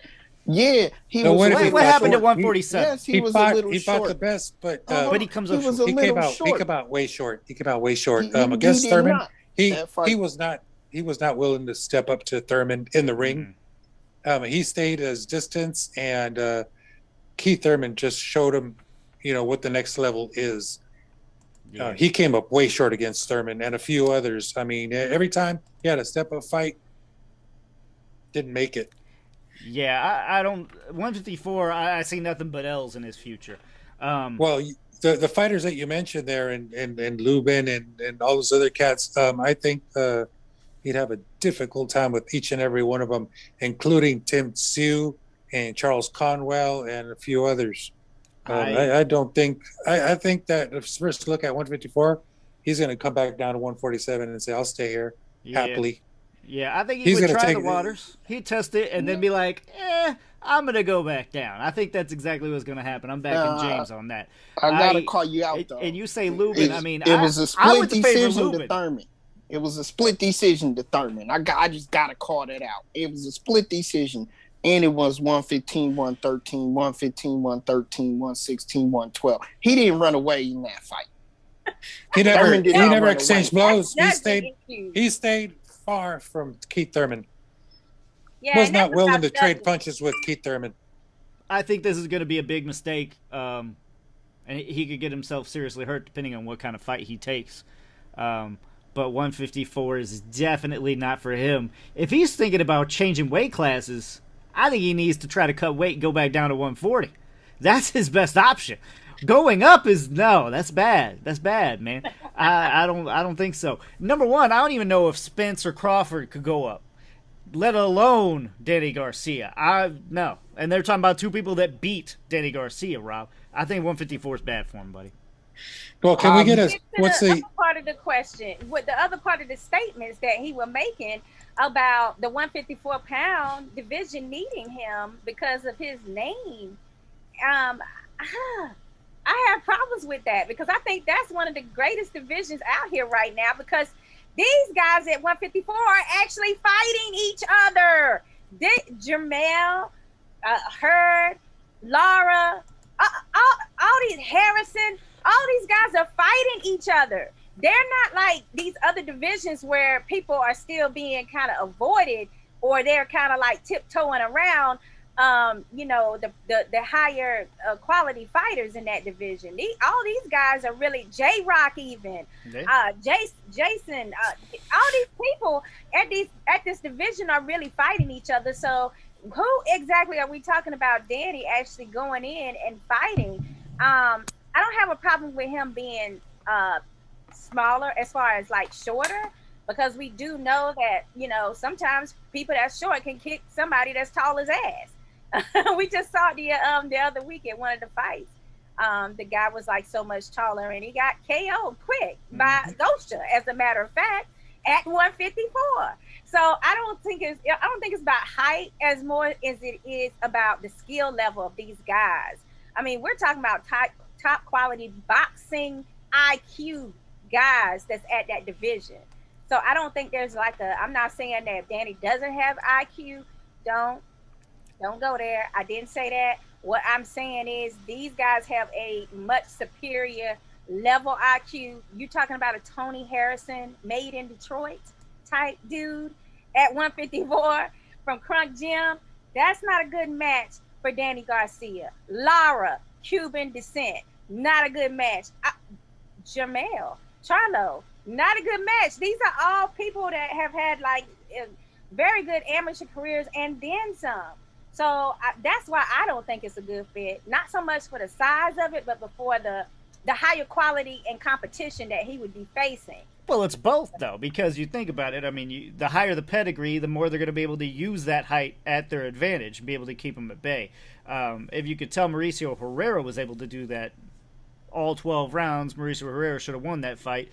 Yeah, he No, was. what a if he little What happened at short. 147? Yes, he was a little He fought short. the best, but But he comes up He was short. a he little came out. short. He came out way short. He came out way short. He Against did Thurman, not. he That fight- was not. He was not willing to step up to Thurman in the ring. He stayed his distance, and Keith Thurman just showed him, what the next level is. Yeah. He came up way short against Thurman and a few others. I mean, every time he had a step up fight, didn't make it. Yeah, I don't. 154. I see nothing but L's in his future. Well, the fighters that you mentioned there, and Lubin and all those other cats, I think he'd have a difficult time with each and every one of them, including Tim Tszyu and Charles Conwell and a few others. I don't think. I think that if first look at 154, he's going to come back down to 147 and say, "I'll stay here happily." Yeah, I think He's he would gonna try take the waters. He'd test it and then be like, I'm going to go back down. I think that's exactly what's going to happen. I'm backing James on that. I gotta call you out though. And you say Lubin. It was a split decision to Thurman. It was a split decision to Thurman. I just gotta call that out. It was a split decision, and it was 115, 113, 115, 113, 116, 112. He didn't run away in that fight. He Thurman did not never run exchanged away. blows. He stayed far from Keith Thurman. Yeah, Was and not that's willing about to trade judging. punches with Keith Thurman. I think this is going to be a big mistake, and he could get himself seriously hurt depending on what kind of fight he takes. But 154 is definitely not for him. If he's thinking about changing weight classes, I think he needs to try to cut weight and go back down to 140. That's his best option. Going up is no, that's bad. That's bad, man. I don't think so. Number one, I don't even know if Spence or Crawford could go up, let alone Danny Garcia. No. And they're talking about two people that beat Danny Garcia, Rob. I think 154 is bad for him, buddy. Well, can we get a what's the other part of the question? What the other part of the statements that he was making about the 154-pound division needing him because of his name? I have problems with that because I think that's one of the greatest divisions out here right now because these guys at 154 are actually fighting each other. Jermell, Hurd, Lara, all these Harrison, all these guys are fighting each other. They're not like these other divisions where people are still being kind of avoided or they're kind of like tiptoeing around. The higher quality fighters in that division. All these guys are really J-Rock even, Jason, all these people at this division are really fighting each other. So who exactly are we talking about Danny actually going in and fighting? I don't have a problem with him being smaller as far as like shorter, because we do know that, sometimes people that's short can kick somebody that's tall as ass. We just saw the other week at one of the fights. The guy was like so much taller and he got KO'd quick by Gosha, as a matter of fact, at 154. So I don't think it's about height as more as it is about the skill level of these guys. I mean, we're talking about top quality boxing IQ guys that's at that division. So I don't think there's I'm not saying that if Danny doesn't have IQ, don't go there. I didn't say that. What I'm saying is these guys have a much superior level IQ. You're talking about a Tony Harrison made in Detroit type dude at 154 from Crunk Gym. That's not a good match for Danny Garcia. Lara, Cuban descent, not a good match. Jermell, Charlo, not a good match. These are all people that have had very good amateur careers and then some. So that's why I don't think it's a good fit. Not so much for the size of it, but before the higher quality and competition that he would be facing. Well, it's both, though, because you think about it. I mean, the higher the pedigree, the more they're going to be able to use that height at their advantage and be able to keep them at bay. If you could tell Mauricio Herrera was able to do that all 12 rounds, Mauricio Herrera should have won that fight.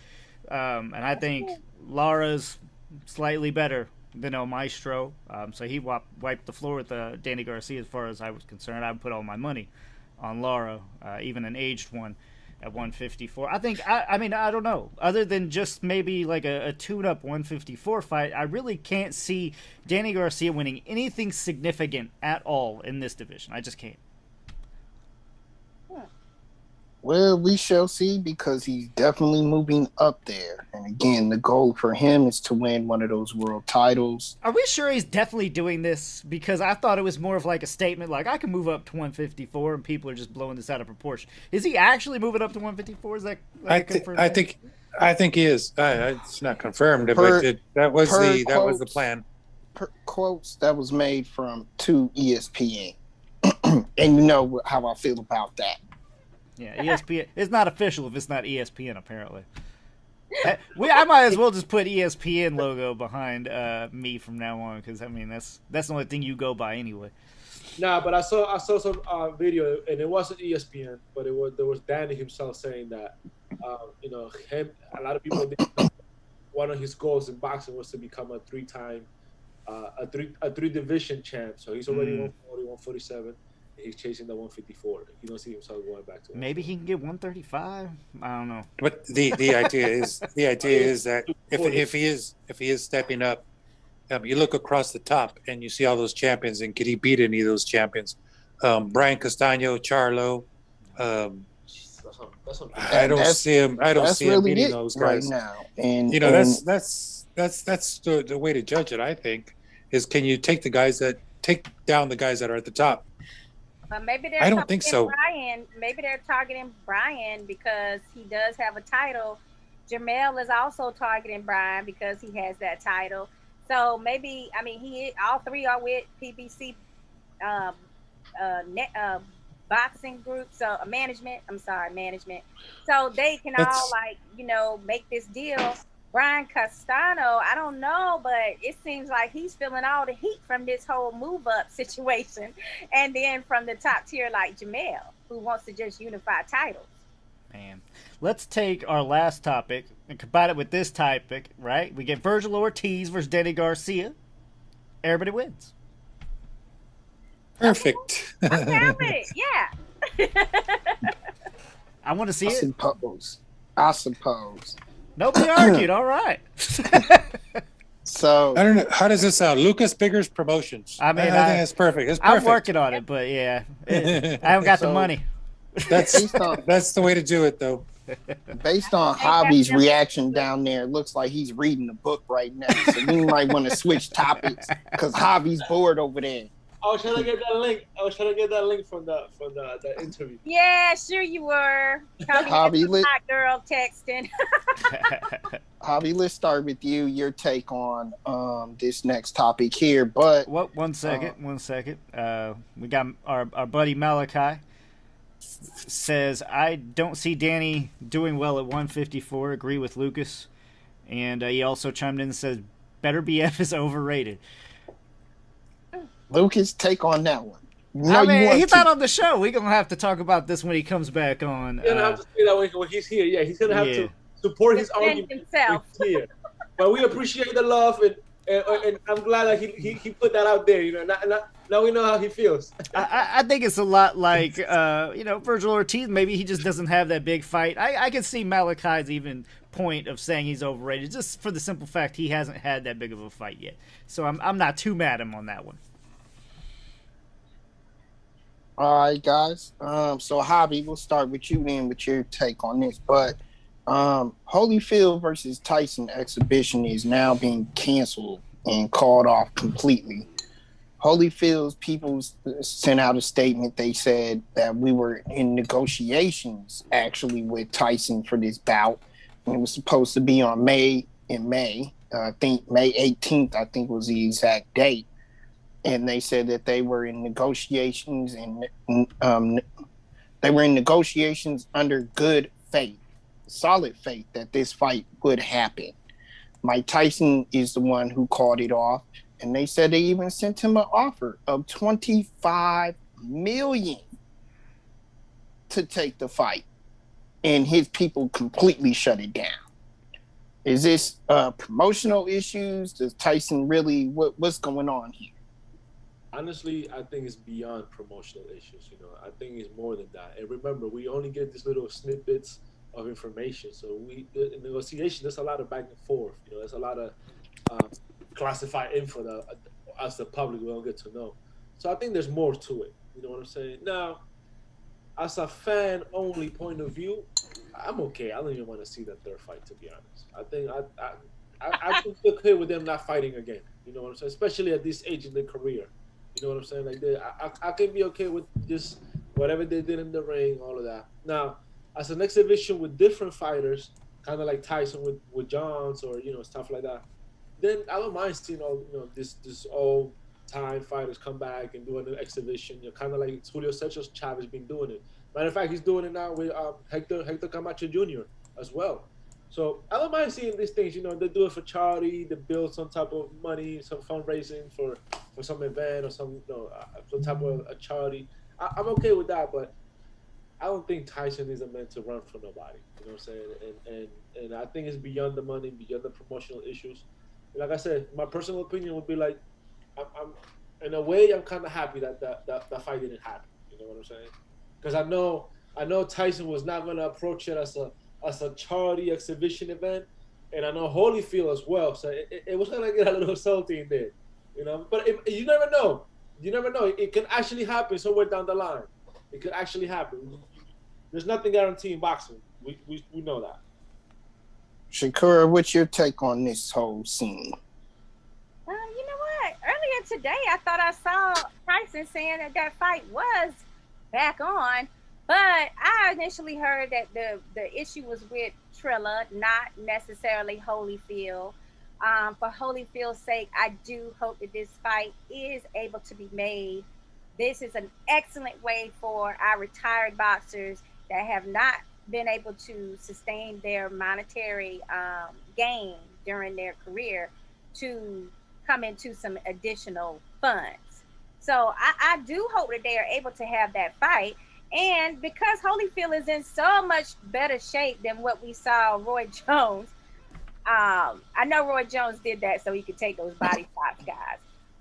And I think Lara's slightly better than El Maestro. So he wiped the floor with Danny Garcia as far as I was concerned. I would put all my money on Lara, even an aged one, at 154. I think, I mean, I don't know. Other than just maybe like a tune-up 154 fight, I really can't see Danny Garcia winning anything significant at all in this division. I just can't. Well, we shall see, because he's definitely moving up there. And again, the goal for him is to win one of those world titles. Are we sure he's definitely doing this? Because I thought it was more of like a statement, like, I can move up to 154, and people are just blowing this out of proportion. Is he actually moving up to 154? Is that like I think he is. It's not confirmed, but that was the plan. Quotes that was made to ESPN. And you know how I feel about that. Yeah, ESPN. It's not official if it's not ESPN, apparently. I might as well just put ESPN logo behind me from now on, because I mean that's the only thing you go by anyway. Nah, but I saw some video, and it wasn't ESPN, but there was Danny himself saying that a lot of people think one of his goals in boxing was to become a three-time a three division champ. So he's already 140, 147. He's chasing the 154. He don't see himself going back to. Maybe he can get 135. I don't know. But the idea is that if he is stepping up, you look across the top and you see all those champions, and could he beat any of those champions? Brian Castaño, Charlo. I don't see him beating those guys right now. And that's the way to judge it. I think is, can you take down the guys that are at the top? But maybe they're I don't think so. Maybe they're targeting Brian because he does have a title. Jamel is also targeting Brian because he has that title. So maybe, I mean, all three are with PBC boxing group, so management. So they can all make this deal. Brian Castano, I don't know, but it seems like he's feeling all the heat from this whole move up situation, and then from the top tier like Jamel, who wants to just unify titles. Man, let's take our last topic and combine it with this topic, right? We get Virgil Ortiz versus Danny Garcia. Everybody wins. Perfect. I'm with it. Yeah. I want to see it. I suppose. Nobody argued. All right. So I don't know. How does this sound? Lucas Biggers Promotions. I mean, I think it's perfect. It's perfect. I'm working on it, but yeah, I haven't got the money. That's the way to do it, though. Based on Javi's reaction down there, it looks like he's reading the book right now. So we might want to switch topics because Javi's bored over there. I was trying to get that link. From the interview. Yeah, sure you were. Javi, hot girl texting. Javi, let's start with you. Your take on this next topic here. But one second. We got our buddy Malachi says, I don't see Danny doing well at 154. Agree with Lucas, and he also chimed in and says Beterbiev is overrated. Lucas, take on that one. I mean, he's not on the show. We're going to have to talk about this when he comes back on. He's going to have to say that when he's here. Yeah, he's going to have to support his argument himself. Here. But we appreciate the love, and I'm glad that he put that out there. Now we know how he feels. I think it's a lot like, Virgil Ortiz. Maybe he just doesn't have that big fight. I can see Malachi's even point of saying he's overrated, just for the simple fact he hasn't had that big of a fight yet. So I'm not too mad at him on that one. All right, guys. So, Javi, we'll start with you then with your take on this. But Holyfield versus Tyson exhibition is now being canceled and called off completely. Holyfield's people sent out a statement. They said that we were in negotiations, actually, with Tyson for this bout. And it was supposed to be on May. I think May 18th, I think was the exact date. And they said that they were in negotiations under good faith, solid faith that this fight would happen. Mike Tyson is the one who called it off, and they said they even sent him an offer of $25 million to take the fight. and his people completely shut it down. Is this promotional issues? Does Tyson really what's going on here? Honestly, I think it's beyond promotional issues. I think it's more than that. And remember, we only get these little snippets of information. So in negotiation, there's a lot of back and forth. There's a lot of classified info that us, the public, we don't get to know. So I think there's more to it. You know what I'm saying? Now, as a fan-only point of view, I'm okay. I don't even want to see that third fight, to be honest. I think I could be okay with them not fighting again. You know what I'm saying? Especially at this age in their career. You know what I'm saying? Like I can be okay with just whatever they did in the ring, all of that. Now, as an exhibition with different fighters, kind of like Tyson with Johns or stuff like that, then I don't mind seeing this old time fighters come back and do an exhibition. Kind of like Julio Cesar Chavez been doing it. Matter of fact, he's doing it now with Hector Camacho Jr. as well. So I don't mind seeing these things. They do it for charity. They build some type of money, some fundraising for some event or some type of a charity. I'm okay with that, but I don't think Tyson is meant to run for nobody. You know what I'm saying? And I think it's beyond the money, beyond the promotional issues. And like I said, my personal opinion would be like, I'm in a way, I'm kind of happy that the fight didn't happen. You know what I'm saying? Because I know Tyson was not going to approach it as a charity exhibition event, and I know Holyfield as well. So it was going to get a little salty in there, But you never know. You never know. It can actually happen somewhere down the line. It could actually happen. There's nothing guaranteed in boxing. We know that. Shakura, what's your take on this whole scene? You know what? Earlier today, I thought I saw Tyson saying that fight was back on, but I initially heard that the issue was with Trilla, not necessarily Holyfield. For Holyfield's sake, I do hope that this fight is able to be made. This is an excellent way for our retired boxers that have not been able to sustain their monetary gain during their career to come into some additional funds. So I do hope that they are able to have that fight. And because Holyfield is in so much better shape than what we saw Roy Jones, I know Roy Jones did that so he could take those body shots, guys.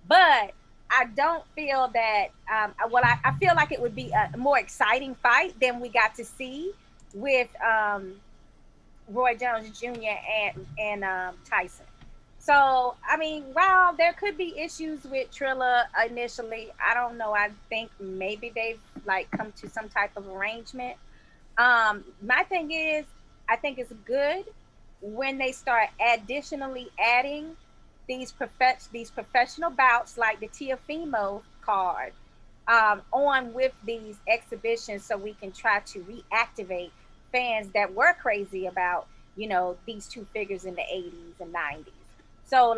But I don't feel that, I feel like it would be a more exciting fight than we got to see with Roy Jones Jr. and Tyson. So, I mean, while there could be issues with Trilla initially, I don't know. I think maybe they've come to some type of arrangement. My thing is, I think it's good when they start additionally adding these professional bouts like the Teofimo card on with these exhibitions, so we can try to reactivate fans that were crazy about these two figures in the 80s and 90s. So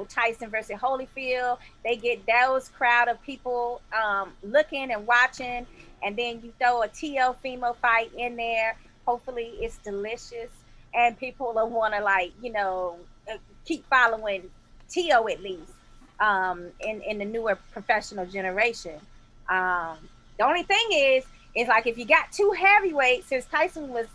Tyson versus Holyfield, they get those crowd of people looking and watching, and then you throw a Teofimo fight in there. Hopefully it's delicious and people will want to keep following Tio at least in the newer professional generation. The only thing is if you got two heavyweights, since Tyson was,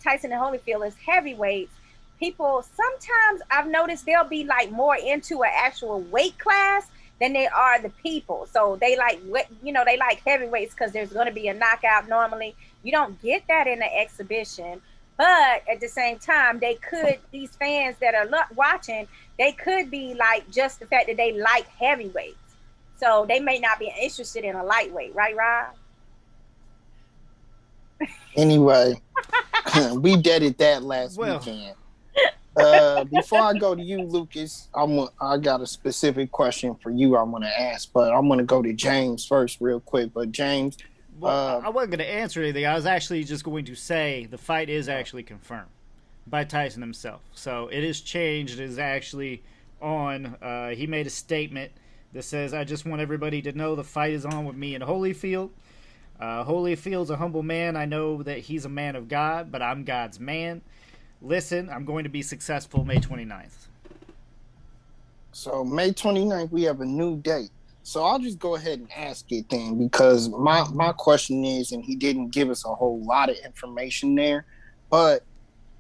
Tyson and Holyfield is heavyweights, people sometimes I've noticed they'll be more into an actual weight class than they are the people. So they they like heavyweights because there's going to be a knockout normally. You don't get that in the exhibition. But at the same time, these fans that are watching, they could be just the fact that they like heavyweights. So they may not be interested in a lightweight, right, Rob? Anyway, we deaded that last weekend. Before I go to you, Lucas, I got a specific question for you I want to ask, but I'm going to go to James first real quick. But James... Well, I wasn't going to answer anything. I was actually just going to say the fight is actually confirmed by Tyson himself. So it is changed. It is actually on. He made a statement that says, "I just want everybody to know the fight is on with me and Holyfield. Holyfield's a humble man. I know that he's a man of God, but I'm God's man. Listen, I'm going to be successful May 29th. So May 29th, we have a new date. So I'll just go ahead and ask it then, because my question is, and he didn't give us a whole lot of information there, but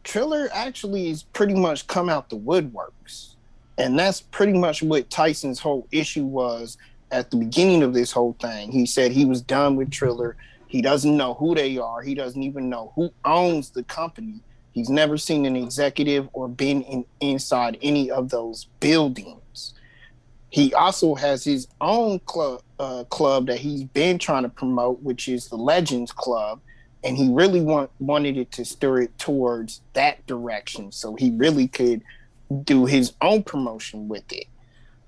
Triller actually is pretty much come out the woodworks. And that's pretty much what Tyson's whole issue was at the beginning of this whole thing. He said he was done with Triller. He doesn't know who they are. He doesn't even know who owns the company. He's never seen an executive or been inside any of those buildings. He also has his own club that he's been trying to promote, which is the Legends Club. And he really wanted it to steer it towards that direction, so he really could do his own promotion with it.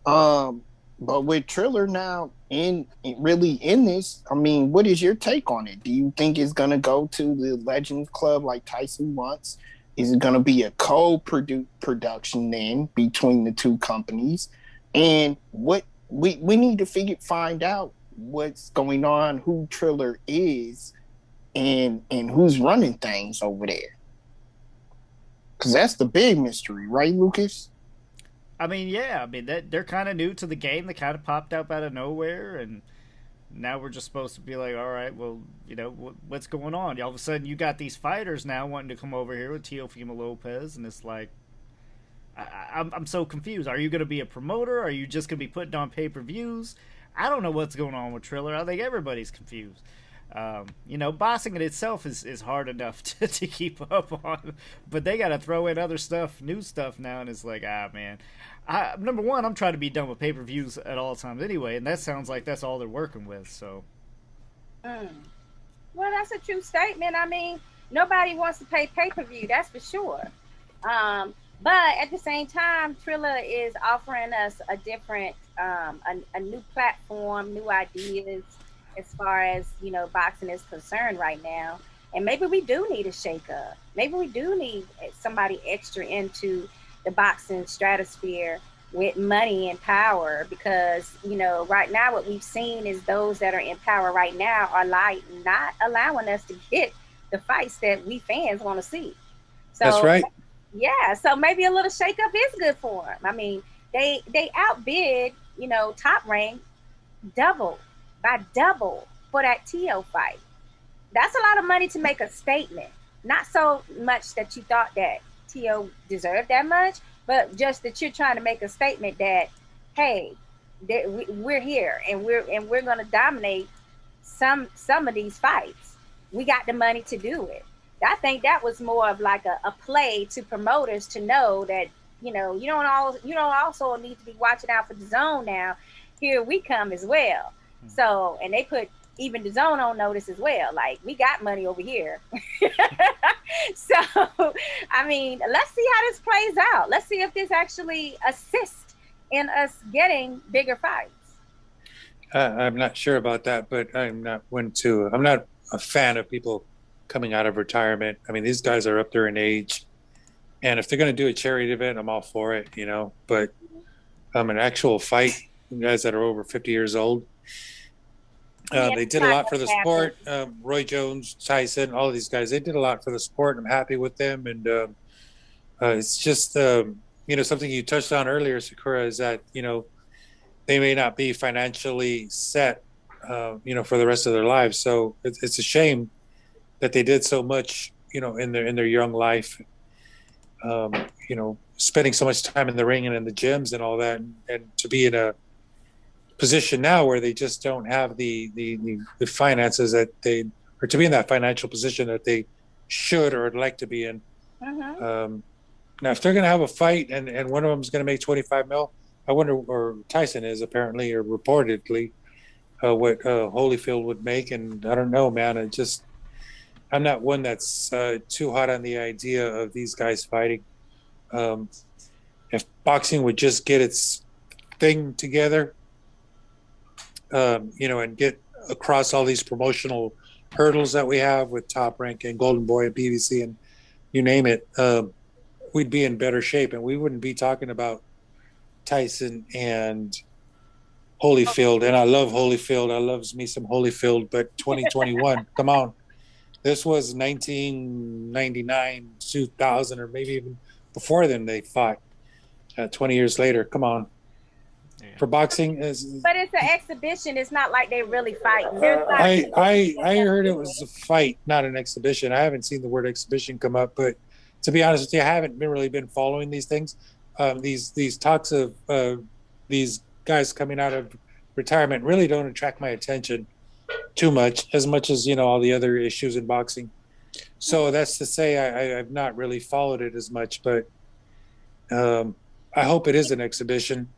But with Triller now in this, I mean, what is your take on it? Do you think it's going to go to the Legends Club like Tyson wants? Is it going to be a co-production then between the two companies? And what we need to find out what's going on, who Triller is, and who's running things over there. Because that's the big mystery, right, Lucas? I mean, yeah. I mean, they're kind of new to the game. They kind of popped up out of nowhere, and now we're just supposed to be like, all right, well, you know, what's going on? All of a sudden, you got these fighters now wanting to come over here with Teofimo Lopez, and it's like, I'm so confused. Are you going to be a promoter? Are you just going to be putting on pay-per-views? I don't know what's going on with Triller. I think everybody's confused. You know, boxing in itself is hard enough to keep up on, but they got to throw in other stuff, new stuff now, and it's like, man. Number one, I'm trying to be done with pay-per-views at all times anyway, and that sounds like that's all they're working with, so. Well, that's a true statement. I mean, nobody wants to pay pay-per-view, that's for sure. But at the same time, Triller is offering us a different, a new platform, new ideas, as far as, you know, boxing is concerned right now. And maybe we do need a shakeup. Maybe we do need somebody extra into the boxing stratosphere with money and power, because, you know, right now what we've seen is those that are in power right now are like not allowing us to get the fights that we fans want to see. So that's right. Yeah, so maybe a little shakeup is good for them. I mean, they outbid, you know, Top Rank double for that Tio fight. That's a lot of money to make a statement. Not so much that you thought that Tio deserved that much, but just that you're trying to make a statement that, hey, we're here and we're going to dominate some of these fights. We got the money to do it. I think that was more of like a play to promoters to know that, you know, you don't also need to be watching out for the zone now. Here we come as well. So, and they put even the zone on notice as well. Like, we got money over here. So, I mean, let's see how this plays out. Let's see if this actually assists in us getting bigger fights. I'm not sure about that, but I'm not a fan of people coming out of retirement. I mean, these guys are up there in age, and if they're going to do a charity event, I'm all for it, you know. But an actual fight, guys that are over 50 years old, they did a lot for the sport. Roy Jones, Tyson, all of these guys, they did a lot for the sport. I'm happy with them, and it's just you know, something you touched on earlier, Sakura, is that, you know, they may not be financially set, you know, for the rest of their lives. So it's a shame that they did so much, you know, in their young life, you know, spending so much time in the ring and in the gyms and all that, and to be in a position now where they just don't have the finances that they, or to be in that financial position that they should or would like to be in. Now, if they're going to have a fight and one of them is going to make 25 mil, I wonder, or Tyson is apparently or reportedly, what Holyfield would make. And I don't know, man. I'm not one that's too hot on the idea of these guys fighting. If boxing would just get its thing together, you know, and get across all these promotional hurdles that we have with Top Rank and Golden Boy and PVC and you name it, we'd be in better shape, and we wouldn't be talking about Tyson and Holyfield. And I love Holyfield. I loves me some Holyfield, but 2021, come on. This was 1999, 2000, or maybe even before then they fought. 20 years later, come on. for boxing. But it's an exhibition. It's not like they really fighting. I heard it was a fight, not an exhibition. I haven't seen the word exhibition come up, but to be honest with you, I haven't really been following these things. These talks of these guys coming out of retirement really don't attract my attention too much as all the other issues in boxing. So that's to say I've not really followed it as much, but I hope it is an exhibition.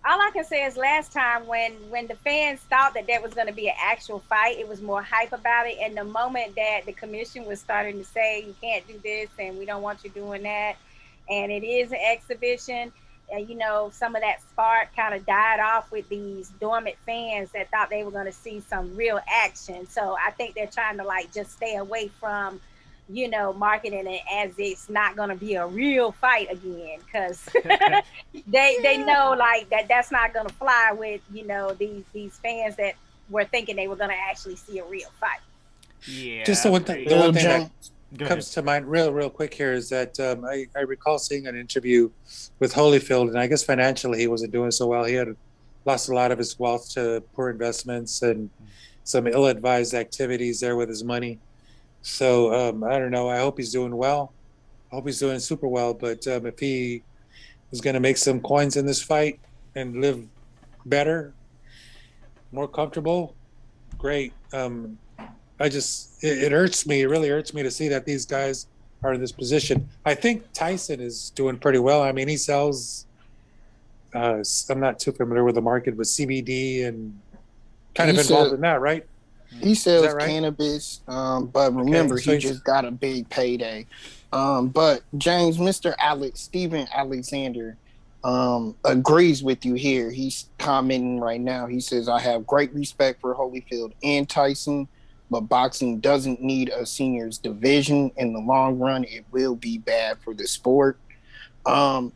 All I can say is last time when the fans thought that there was going to be an actual fight, it was more hype about it. And the moment that the commission was starting to say, you can't do this and we don't want you doing that, and it is an exhibition, some of that spark kind of died off with these dormant fans that thought they were going to see some real action. So I think they're trying to just stay away from marketing it as it's not going to be a real fight again, because they know that's not going to fly with these fans that were thinking they were going to actually see a real fight. Yeah. Just the one thing that comes to mind real quick here is that I recall seeing an interview with Holyfield, and I guess financially he wasn't doing so well. He had lost a lot of his wealth to poor investments and some ill-advised activities there with his money. So I don't know. I hope he's doing well. I hope he's doing super well. But if he is going to make some coins in this fight and live better, more comfortable, great. It hurts me. It really hurts me to see that these guys are in this position. I think Tyson is doing pretty well. I mean, he sells. I'm not too familiar with the market, but CBD and kind of involved in that, right? He sells right? cannabis, but remember, he just got a big payday. But James, Mr. Steven Alexander agrees with you here. He's commenting right now. He says, I have great respect for Holyfield and Tyson, but boxing doesn't need a seniors division. In the long run, it will be bad for the sport. The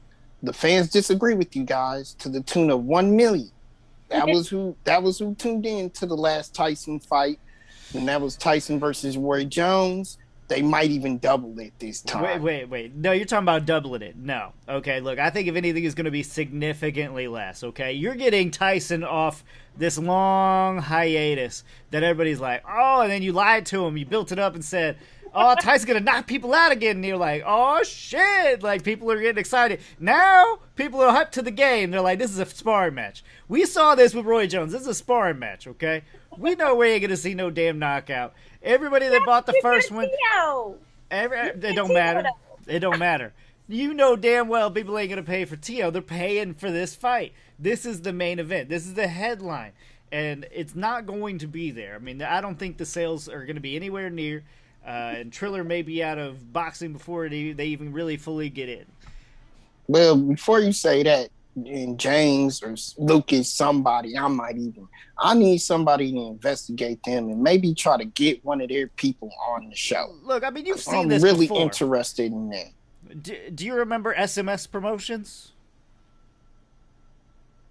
fans disagree with you guys to the tune of 1 million. That was who tuned in to the last Tyson fight, and that was Tyson versus Roy Jones. They might even double it this time. Wait. No, you're talking about doubling it. No. Okay, look, I think if anything is going to be significantly less, okay? You're getting Tyson off this long hiatus that everybody's like, oh, and then you lied to him. You built it up and said, oh, Tyson's going to knock people out again. And you're like, oh, shit. People are getting excited. Now, people are hyped to the game. They're like, this is a sparring match. We saw this with Roy Jones. This is a sparring match, okay? We know we ain't going to see no damn knockout. Everybody that bought the first one, it don't matter. It don't matter. You know damn well people ain't going to pay for Tio. They're paying for this fight. This is the main event. This is the headline. And it's not going to be there. I mean, I don't think the sales are going to be anywhere near. And Triller may be out of boxing before they even really fully get in. Well, before you say that, and James or Lucas, somebody, I need somebody to investigate them and maybe try to get one of their people on the show. Look, I mean, you've seen this really before. Interested in that. Do you remember SMS Promotions?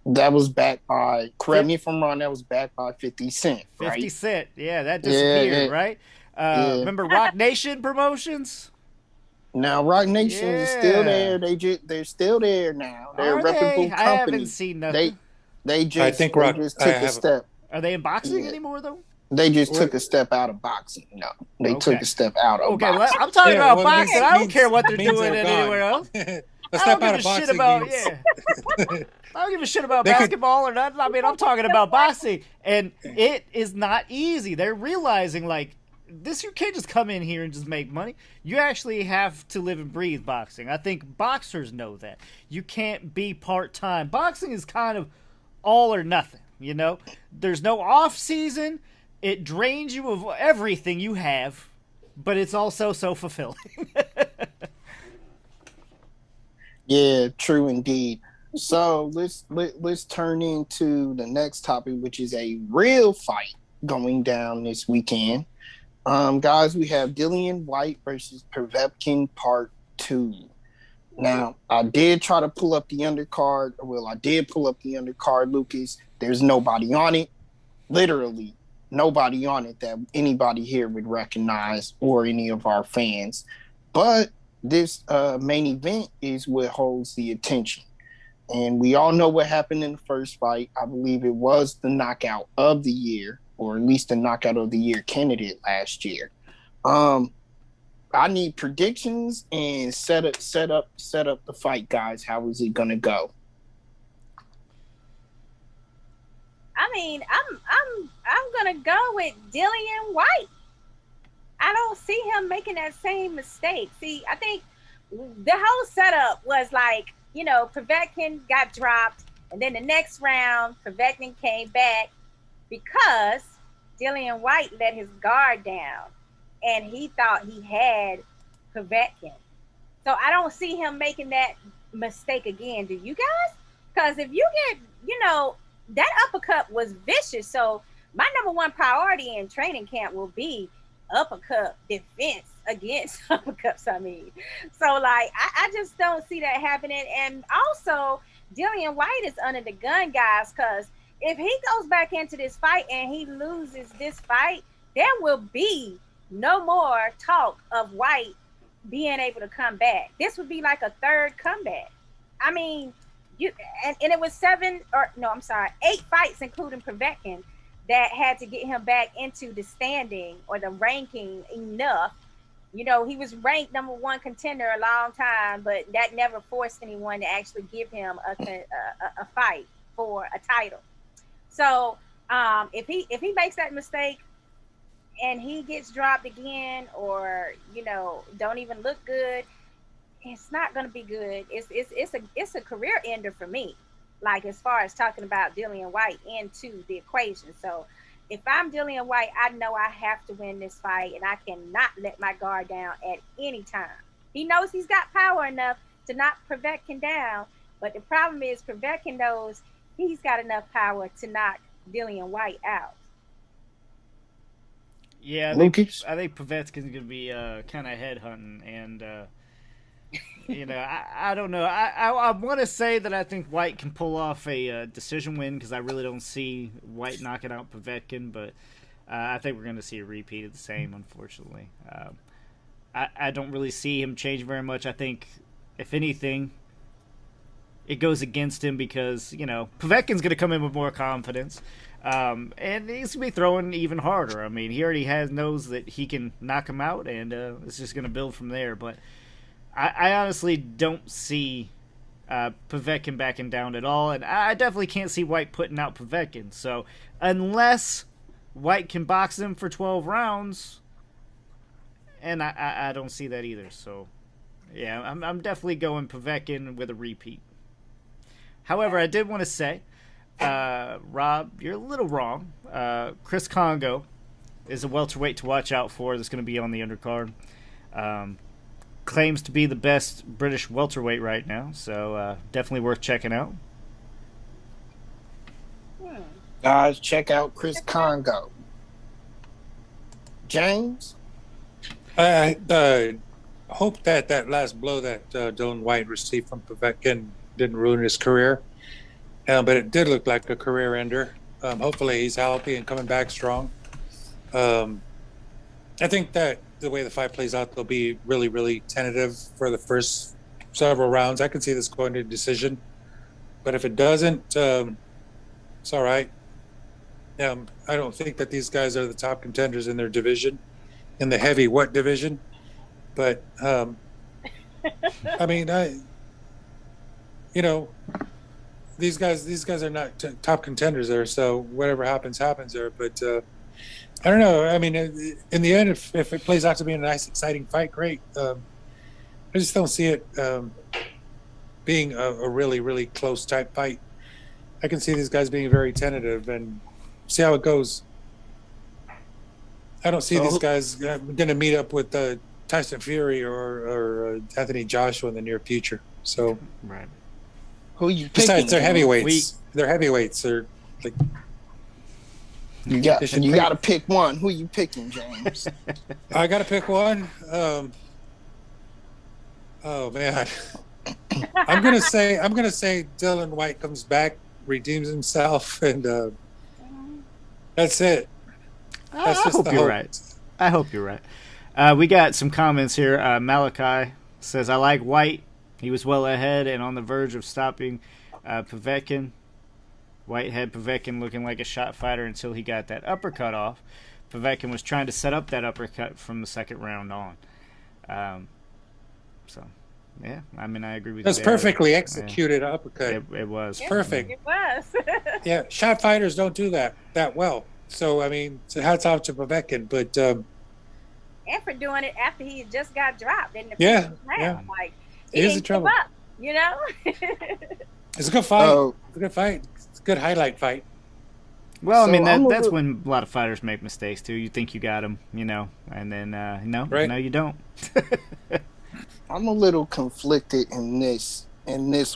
That was backed by, correct me if I'm wrong, that was backed by 50 Cent, right? 50 Cent, yeah, that disappeared, right? Remember Rock Nation Promotions? Now Rock Nation is still there. They're still there now. They're a reputable company. I haven't seen nothing. They just took a step. Are they in boxing anymore though? They just took a step out of boxing. No, they took a step out of boxing. Well, I'm talking about boxing. I don't care what they're doing anywhere else. A step out of boxing means... I don't give a shit about basketball or nothing. I mean, I'm talking about boxing, and it is not easy. They're realizing this, you can't just come in here and just make money. You actually have to live and breathe boxing. I think boxers know that. You can't be part-time. Boxing is kind of all or nothing, you know? There's no off-season. It drains you of everything you have, but it's also so fulfilling. Yeah, true indeed. So let's turn into the next topic, which is a real fight going down this weekend. Guys, we have Dillian Whyte versus Povetkin Part 2. Now, I did try to pull up the undercard. Well, I did pull up the undercard, Lucas. There's nobody on it. Literally nobody on it that anybody here would recognize or any of our fans. But this main event is what holds the attention. And we all know what happened in the first fight. I believe it was the knockout of the year, or at least the knockout of the year candidate last year. I need predictions and set up the fight, guys. How is it gonna go? I mean, I'm gonna go with Dillian Whyte. I don't see him making that same mistake. See, I think the whole setup was like, you know, Povetkin got dropped, and then the next round, Povetkin came back because Dillian Whyte let his guard down, and he thought he had Povetkin. So I don't see him making that mistake again. Do you guys? Because if you get, you know, that uppercut was vicious. So my number one priority in training camp will be uppercut defense against uppercuts. I mean, so like I just don't see that happening. And also, Dillian Whyte is under the gun, guys, because if he goes back into this fight and he loses this fight, there will be no more talk of Whyte being able to come back. This would be like a third comeback. I mean, and it was 8 fights, including Povetkin, that had to get him back into the standing or the ranking enough. You know, he was ranked number one contender a long time, but that never forced anyone to actually give him a fight for a title. So if he makes that mistake and he gets dropped again, or, you know, don't even look good, it's not going to be good. It's a career ender for me. Like, as far as talking about Dillian Whyte into the equation. So if I'm Dillian Whyte, I know I have to win this fight, and I cannot let my guard down at any time. He knows he's got power enough to knock Povetkin down, but the problem is Povetkin knows he's got enough power to knock Dillian Whyte out. Yeah, I think Povetkin's going to be kind of headhunting, and you know, I don't know. I want to say that I think Whyte can pull off a decision win, because I really don't see Whyte knocking out Povetkin, but I think we're going to see a repeat of the same, unfortunately. I don't really see him change very much. I think, if anything, it goes against him because, you know, Povetkin's going to come in with more confidence, and he's going to be throwing even harder. I mean, he already knows that he can knock him out, and it's just going to build from there, but I honestly don't see Povetkin backing down at all, and I definitely can't see Whyte putting out Povetkin. So unless Whyte can box him for 12 rounds, and I don't see that either. So yeah, I'm definitely going Povetkin with a repeat. However, I did want to say, Rob, you're a little wrong. Chris Congo is a welterweight to watch out for that's going to be on the undercard. Claims to be the best British welterweight right now, so definitely worth checking out. Guys, check out Chris Congo. James? I hope that last blow that Dillian Whyte received from Povetkin didn't ruin his career, but it did look like a career ender. Hopefully he's healthy and coming back strong. I think that the way the fight plays out, they'll be really, really tentative for the first several rounds. I can see this going to a decision, but if it doesn't, it's all right. I don't think that these guys are the top contenders in their division, in the heavyweight division. But I mean, you know, these guys are not top contenders there. So whatever happens there. But I don't know. I mean, in the end, if it plays out to be a nice, exciting fight, great. I just don't see it being a really, really close type fight. I can see these guys being very tentative and see how it goes. I don't see these guys going to meet up with Tyson Fury or Anthony Joshua in the near future. So, right. Who you picking? Besides, they're heavyweights. They're heavyweights. They're like. You got to pick one. Who you picking, James? I got to pick one. Oh man, I'm gonna say Dillian Whyte comes back, redeems himself, and that's it. I hope you're right. I hope you're right. We got some comments here. Malachi says, "I like Whyte. He was well ahead and on the verge of stopping Povetkin. Whyte had Povetkin looking like a shot fighter until he got that uppercut off. Povetkin was trying to set up that uppercut from the second round on. So, yeah, I mean, I agree with you. That's perfectly executed uppercut. It was. Perfect. It was. Yeah, shot fighters don't do that well. So, I mean, so hats off to Povetkin. But, and for doing it after he just got dropped in the yeah, round. yeah. Like, he is in trouble. Up, you know? It's a good fight. It's a good fight. It's a good highlight fight. Well, I mean, that's when a lot of fighters make mistakes, too. You think you got them, and then, no, you don't. I'm a little conflicted in this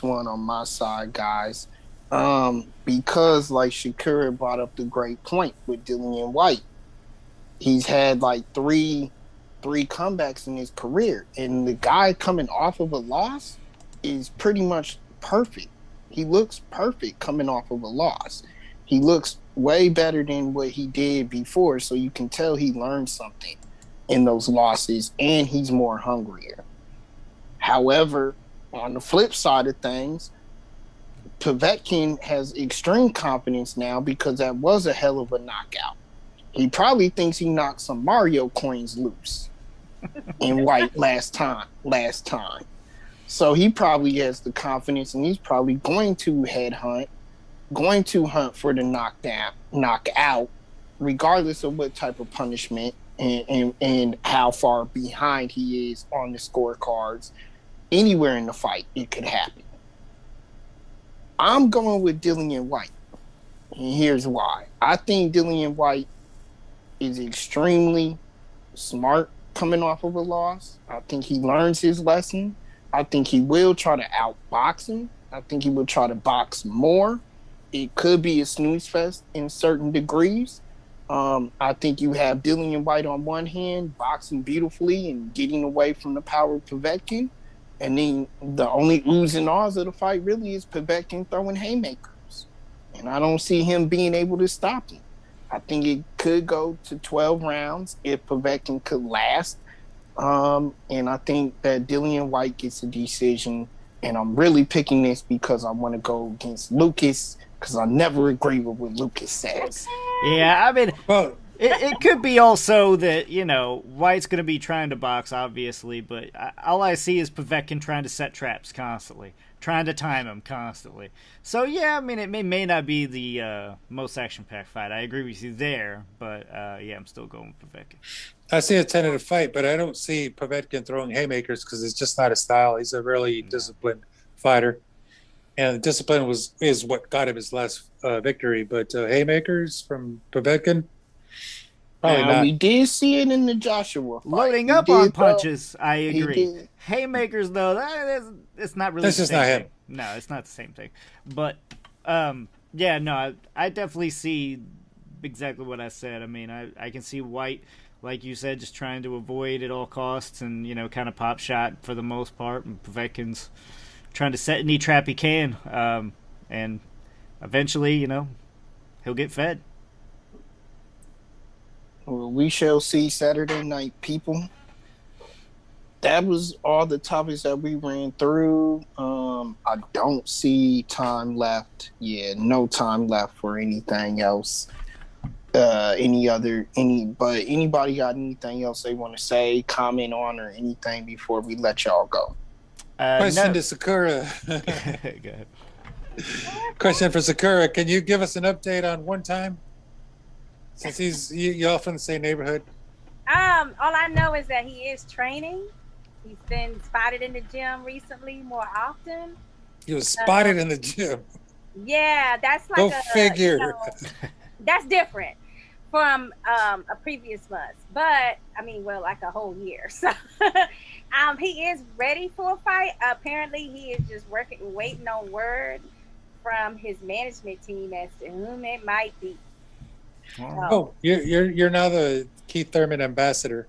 one on my side, guys. Because, like Shakira brought up the great point with Dillian Whyte. He's had, like, three comebacks in his career. And the guy coming off of a loss is pretty much perfect. He looks perfect coming off of a loss. He looks way better than what he did before, so you can tell he learned something in those losses, and he's more hungrier. However, on the flip side of things, Povetkin has extreme confidence now because that was a hell of a knockout. He probably thinks he knocked some Mario coins loose in Whyte last time. So he probably has the confidence, and he's probably going to hunt for the knockout, regardless of what type of punishment and how far behind he is on the scorecards. Anywhere in the fight, it could happen. I'm going with Dillian Whyte. And here's why. I think Dillian Whyte is extremely smart coming off of a loss. I think he learns his lesson. I think he will try to outbox him. I think he will try to box more. It could be a snooze fest in certain degrees. I think you have Dillian Whyte on one hand, boxing beautifully and getting away from the power of Povetkin. And then the only oohs and ahs of the fight really is Povetkin throwing haymakers. And I don't see him being able to stop him. I think it could go to 12 rounds if Povetkin could last. And I think that Dillian Whyte gets a decision. And I'm really picking this because I want to go against Lucas, because I never agree with what Lucas says. Yeah, I mean, it could be also that, Whyte's going to be trying to box, obviously, but all I see is Povetkin trying to set traps constantly, trying to time him constantly. So, yeah, I mean, it may not be the most action-packed fight. I agree with you there, but, yeah, I'm still going with Povetkin. I see a tentative fight, but I don't see Povetkin throwing haymakers because it's just not his style. He's a really disciplined fighter. And discipline is what got him his last victory. But haymakers from Povetkin, probably not. We did see it in the Joshua fight. Loading up on punches, I agree. Haymakers, though, it's not really the same not thing. him. No, it's not the same thing. But, yeah, no, I definitely see exactly what I said. I mean, I can see Whyte, like you said, just trying to avoid at all costs and, kind of pop shot for the most part. And Povetkin's trying to set any trap he can, and eventually, he'll get fed. Well, we shall see Saturday night, people. That was all the topics that we ran through. I don't see time left. Yeah, no time left for anything else. But anybody got anything else they want to say, comment on, or anything before we let y'all go? Question to Sakura. Go ahead. Question for Sakura. Can you give us an update on One Time? Since you all from the same neighborhood. All I know is that he is training. He's been spotted in the gym recently more often. He was spotted in the gym. Yeah, that's like Go figure. That's different from a previous month. But I mean, well, like a whole year. So he is ready for a fight. Apparently, he is just waiting on word from his management team as to whom it might be. Oh, you're now the Keith Thurman ambassador.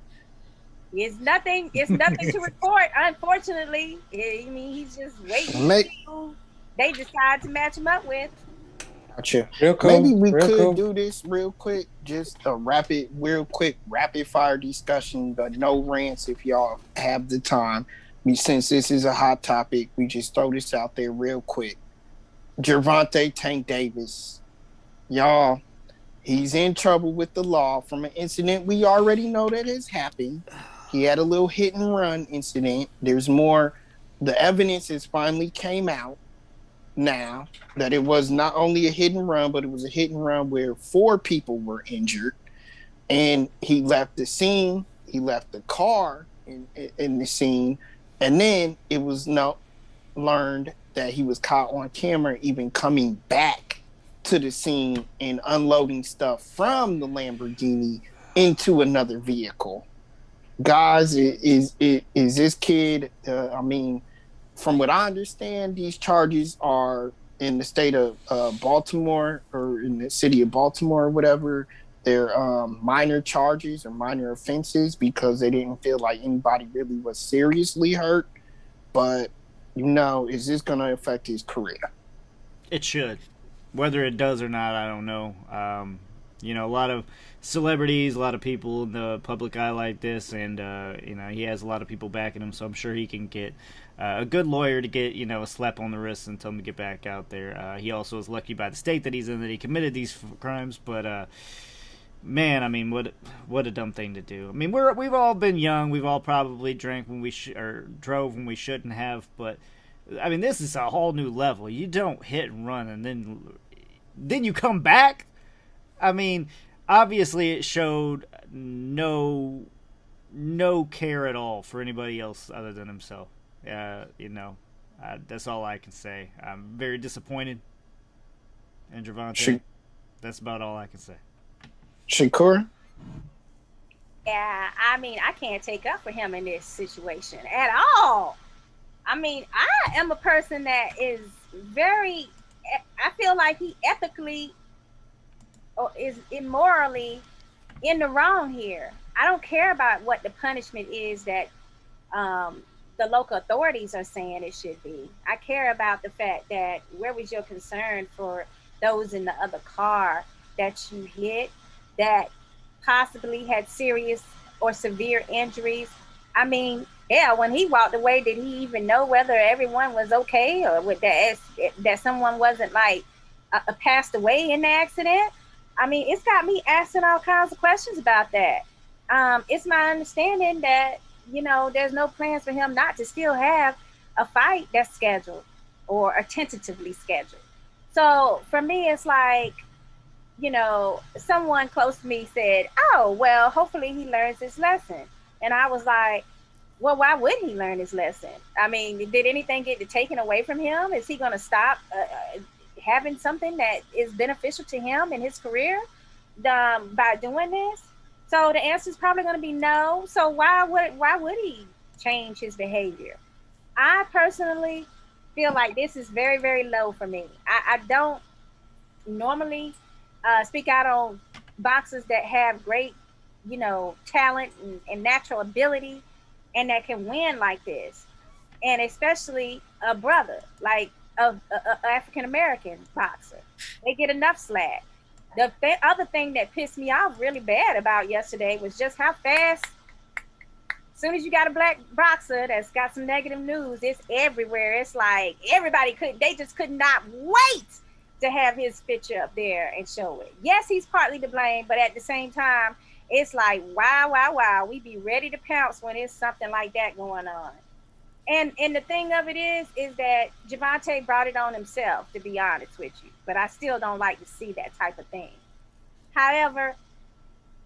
It's nothing to report, unfortunately. I mean, he's just waiting who they decide to match him up with. Gotcha. Cool. Maybe we could do this real quick, just a rapid fire discussion, but no rants if y'all have the time. Since this is a hot topic, we just throw this out there real quick. Gervonta Tank Davis. Y'all, he's in trouble with the law from an incident we already know that has happened. He had a little hit and run incident. There's more. The evidence has finally came out now that it was not only a hit and run, but it was a hit and run where 4 people were injured. And he left the scene. He left the car in the scene. And then it was learned that he was caught on camera even coming back to the scene and unloading stuff from the Lamborghini into another vehicle. Guys, is this kid, I mean, from what I understand, these charges are in the state of Baltimore, or in the city of Baltimore or whatever. They're minor charges or minor offenses because they didn't feel like anybody really was seriously hurt. But, is this going to affect his career? It should. Whether it does or not, I don't know. A lot of celebrities, a lot of people in the public eye like this, and, he has a lot of people backing him, so I'm sure he can get a good lawyer to get, a slap on the wrist and tell him to get back out there. He also is lucky by the state that he's in that he committed these crimes, but, man, I mean, what a dumb thing to do. I mean, we've all been young. We've all probably drank when we or drove when we shouldn't have, but, I mean, this is a whole new level. You don't hit and run and then you come back? I mean, obviously it showed no care at all for anybody else other than himself. That's all I can say. I'm very disappointed in Gervonta. That's about all I can say. Shakur? Yeah, I mean, I can't take up for him in this situation at all. I mean, I am a person that is I feel like he ethically or is immorally in the wrong here. I don't care about what the punishment is that the local authorities are saying it should be. I care about the fact that where was your concern for those in the other car that you hit that possibly had serious or severe injuries? I mean, yeah, when he walked away, did he even know whether everyone was okay or with that someone wasn't like passed away in the accident? I mean, it's got me asking all kinds of questions about that. It's my understanding that, there's no plans for him not to still have a fight that's scheduled or tentatively scheduled. So for me, it's like, someone close to me said, oh, well, hopefully he learns his lesson. And I was like, well, why would he learn his lesson? I mean, did anything get taken away from him? Is he going to stop having something that is beneficial to him in his career by doing this? So the answer is probably going to be no. So why would he change his behavior? I personally feel like this is very, very low for me. I don't normally speak out on boxers that have great, talent and natural ability and that can win like this. And especially a brother, like a African-American boxer. They get enough slack. The other thing that pissed me off really bad about yesterday was just how fast, as soon as you got a black boxer that's got some negative news, it's everywhere. It's like they just could not wait to have his picture up there and show it. Yes, he's partly to blame, but at the same time, it's like, wow, we be ready to pounce when there's something like that going on. And the thing of it is that Gervonta brought it on himself, to be honest with you. But I still don't like to see that type of thing. However,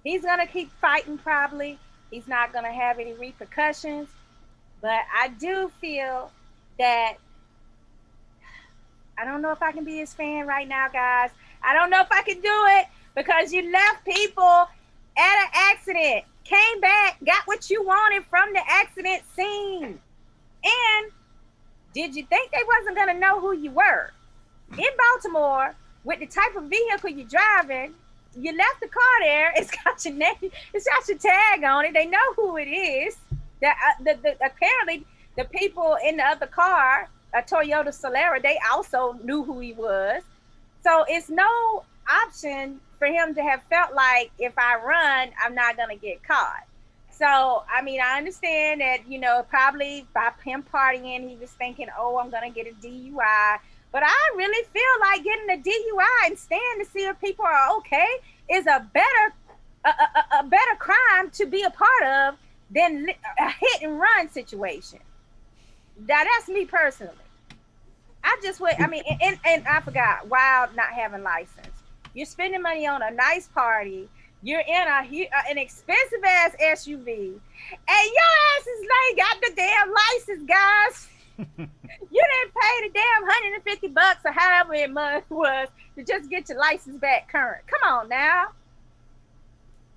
he's going to keep fighting probably. He's not going to have any repercussions. But I do feel that, I don't know if I can be his fan right now, guys. I don't know if I can do it because you left people at an accident, came back, got what you wanted from the accident scene. And did you think they wasn't going to know who you were? In Baltimore, with the type of vehicle you're driving, you left the car there. It's got your name. It's got your tag on it. They know who it is. Apparently, the people in the other car, a Toyota Solara, they also knew who he was. So it's no option for him to have felt like if I run, I'm not going to get caught. So, I mean, I understand that, probably by him partying, he was thinking, oh, I'm going to get a DUI. But I really feel like getting a DUI and staying to see if people are okay is a better crime to be a part of than a hit and run situation. Now that's me personally. I just would. I mean, and I forgot. Wild not having license. You're spending money on a nice party. You're in an expensive ass SUV, and your asses ain't got the damn license, guys. You didn't pay the damn $150 or however it was to just get your license back current. Come on now.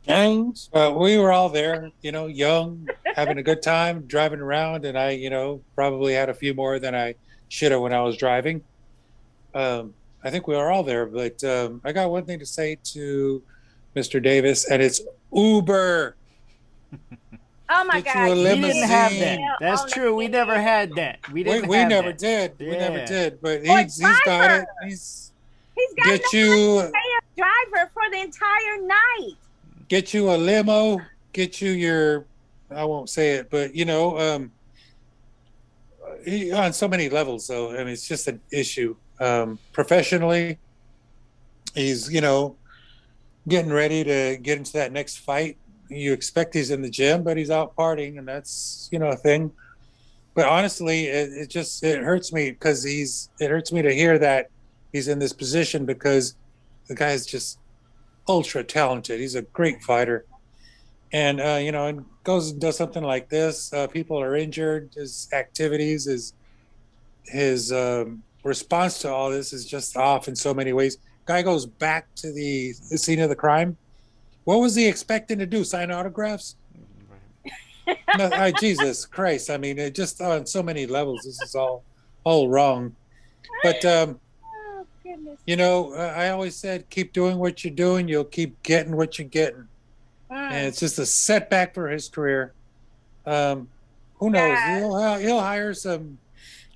James. We were all there, young, having a good time, driving around, and I, probably had a few more than I should have when I was driving. I think we were all there, but I got one thing to say to Mr. Davis, and it's Uber. Oh my Get God! you a We limousine. didn't have that. That's true. We never had that. We didn't. We have never that. did. We never Yeah. did. But Or he's got driver. it. He's He's got get no you money to pay a driver for the entire night. get you a limo. Get you your. I won't say it, but on so many levels. Though I mean, it's just an issue. Professionally, he's getting ready to get into that next fight. You expect he's in the gym, but he's out partying, and that's a thing. But honestly, it hurts me because it hurts me to hear that he's in this position because the guy is just ultra talented. He's a great fighter, and and goes and does something like this. People are injured. His activities, his response to all this is just off in so many ways. Guy goes back to the scene of the crime. What was he expecting to do? Sign autographs? No, Jesus Christ! I mean, it just on so many levels, this is all wrong. But Oh goodness. I always said, keep doing what you're doing. You'll keep getting what you're getting, and it's just a setback for his career. Who knows? Yeah. He'll hire some.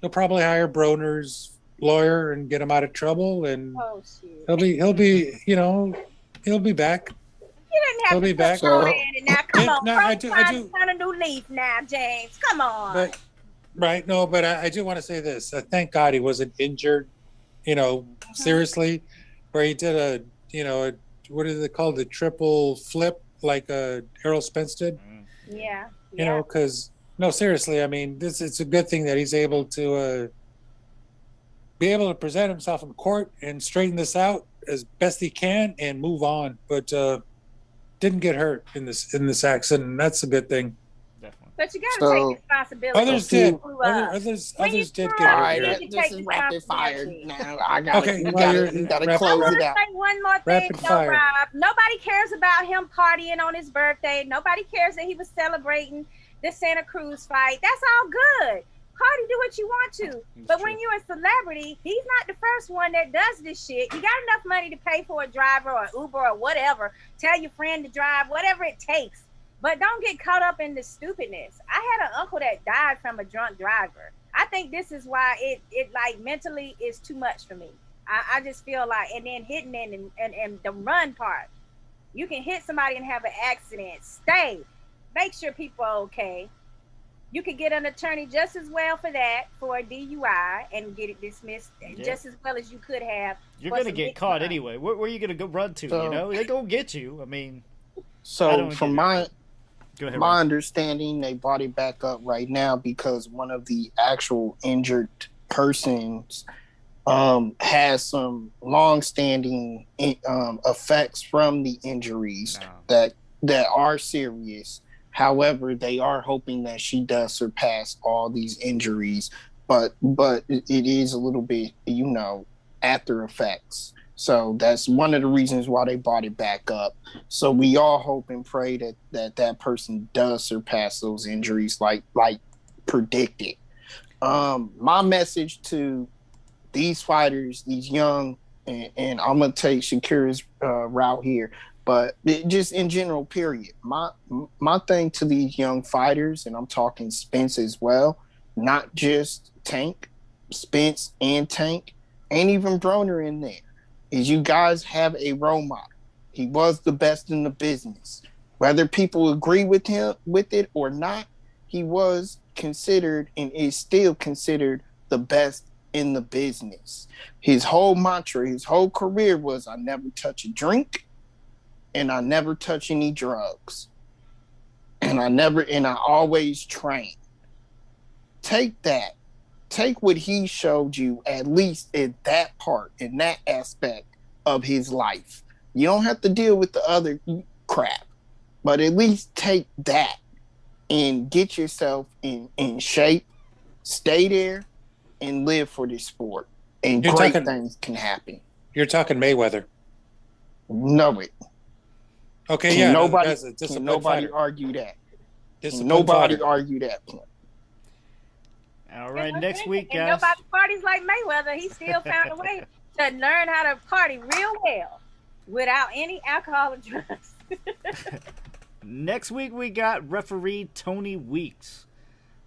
He'll probably hire Broner's lawyer and get him out of trouble, and Oh shoot. he'll be back. You didn't have He'll to be back. go ahead and now come on. No, I do. Turn a new leaf now, James. Come on. But right, no, but I do want to say this. Thank God he wasn't injured, seriously, where he did a what is it called, the triple flip like Errol Spence did. Yeah. Because no, seriously, I mean, it's a good thing that he's able to be able to present himself in court and straighten this out as best he can and move on. But didn't get hurt in this accident, and that's a good thing. Definitely. But you got to take responsibility. Others did. When you Others did screw get up, All hurt. right, you here. need to this take is rapid fire responsibility. now. I got Okay, You well, got to rapid close I it want out. to say one more thing, Rapid though, fire. Rob. Nobody cares about him partying on his birthday. Nobody cares that he was celebrating the Santa Cruz fight. That's all good. Party, do what you want to. But when you're a celebrity, he's not the first one that does this shit. You got enough money to pay for a driver or Uber or whatever. Tell your friend to drive, whatever it takes. But don't get caught up in the stupidness. I had an uncle that died from a drunk driver. I think this is why it like mentally is too much for me. I just feel like, and then hitting and the run part. You can hit somebody and have an accident. Stay. Make sure people are okay. You could get an attorney just as well for that, for a DUI, and get it dismissed just as well as you could have. You're going to get caught anyway. Where are you going to go run to, They go get you. I mean... So from my Go ahead, my Ryan. understanding, they brought it back up right now because one of the actual injured persons has some long-standing effects from the injuries that are serious. However, they are hoping that she does surpass all these injuries, but it is a little bit, after effects. So that's one of the reasons why they brought it back up. So we all hope and pray that person does surpass those injuries like predicted. My message to these fighters, these young, and I'm gonna take Shakira's route here, but just in general, period. My thing to these young fighters, and I'm talking Spence as well, not just Tank, Spence and Tank, and even Broner in there, is you guys have a role model. He was the best in the business. Whether people agree with it or not, he was considered and is still considered the best in the business. His whole mantra, his whole career was, I never touch a drink and I never touch any drugs. And I always train. Take that. Take what he showed you, at least in that part, in that aspect of his life. You don't have to deal with the other crap, but at least take that and get yourself in shape, stay there, and live for this sport. And great things can happen. You're talking Mayweather. Know it. Okay, can yeah. Nobody argue that. Nobody argue that point. All right, next week, guys. And nobody parties like Mayweather. He still found a way to learn how to party real well without any alcohol or drugs. Next week, we got referee Tony Weeks.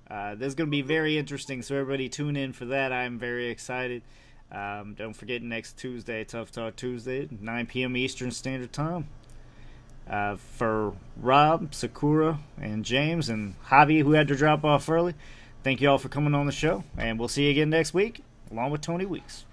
This is going to be very interesting, so everybody tune in for that. I'm very excited. Don't forget, next Tuesday, Tough Talk Tuesday, 9 p.m. Eastern Standard Time. For Rob, Sakura, and James, and Javi, who had to drop off early, thank you all for coming on the show, and we'll see you again next week, along with Tony Weeks.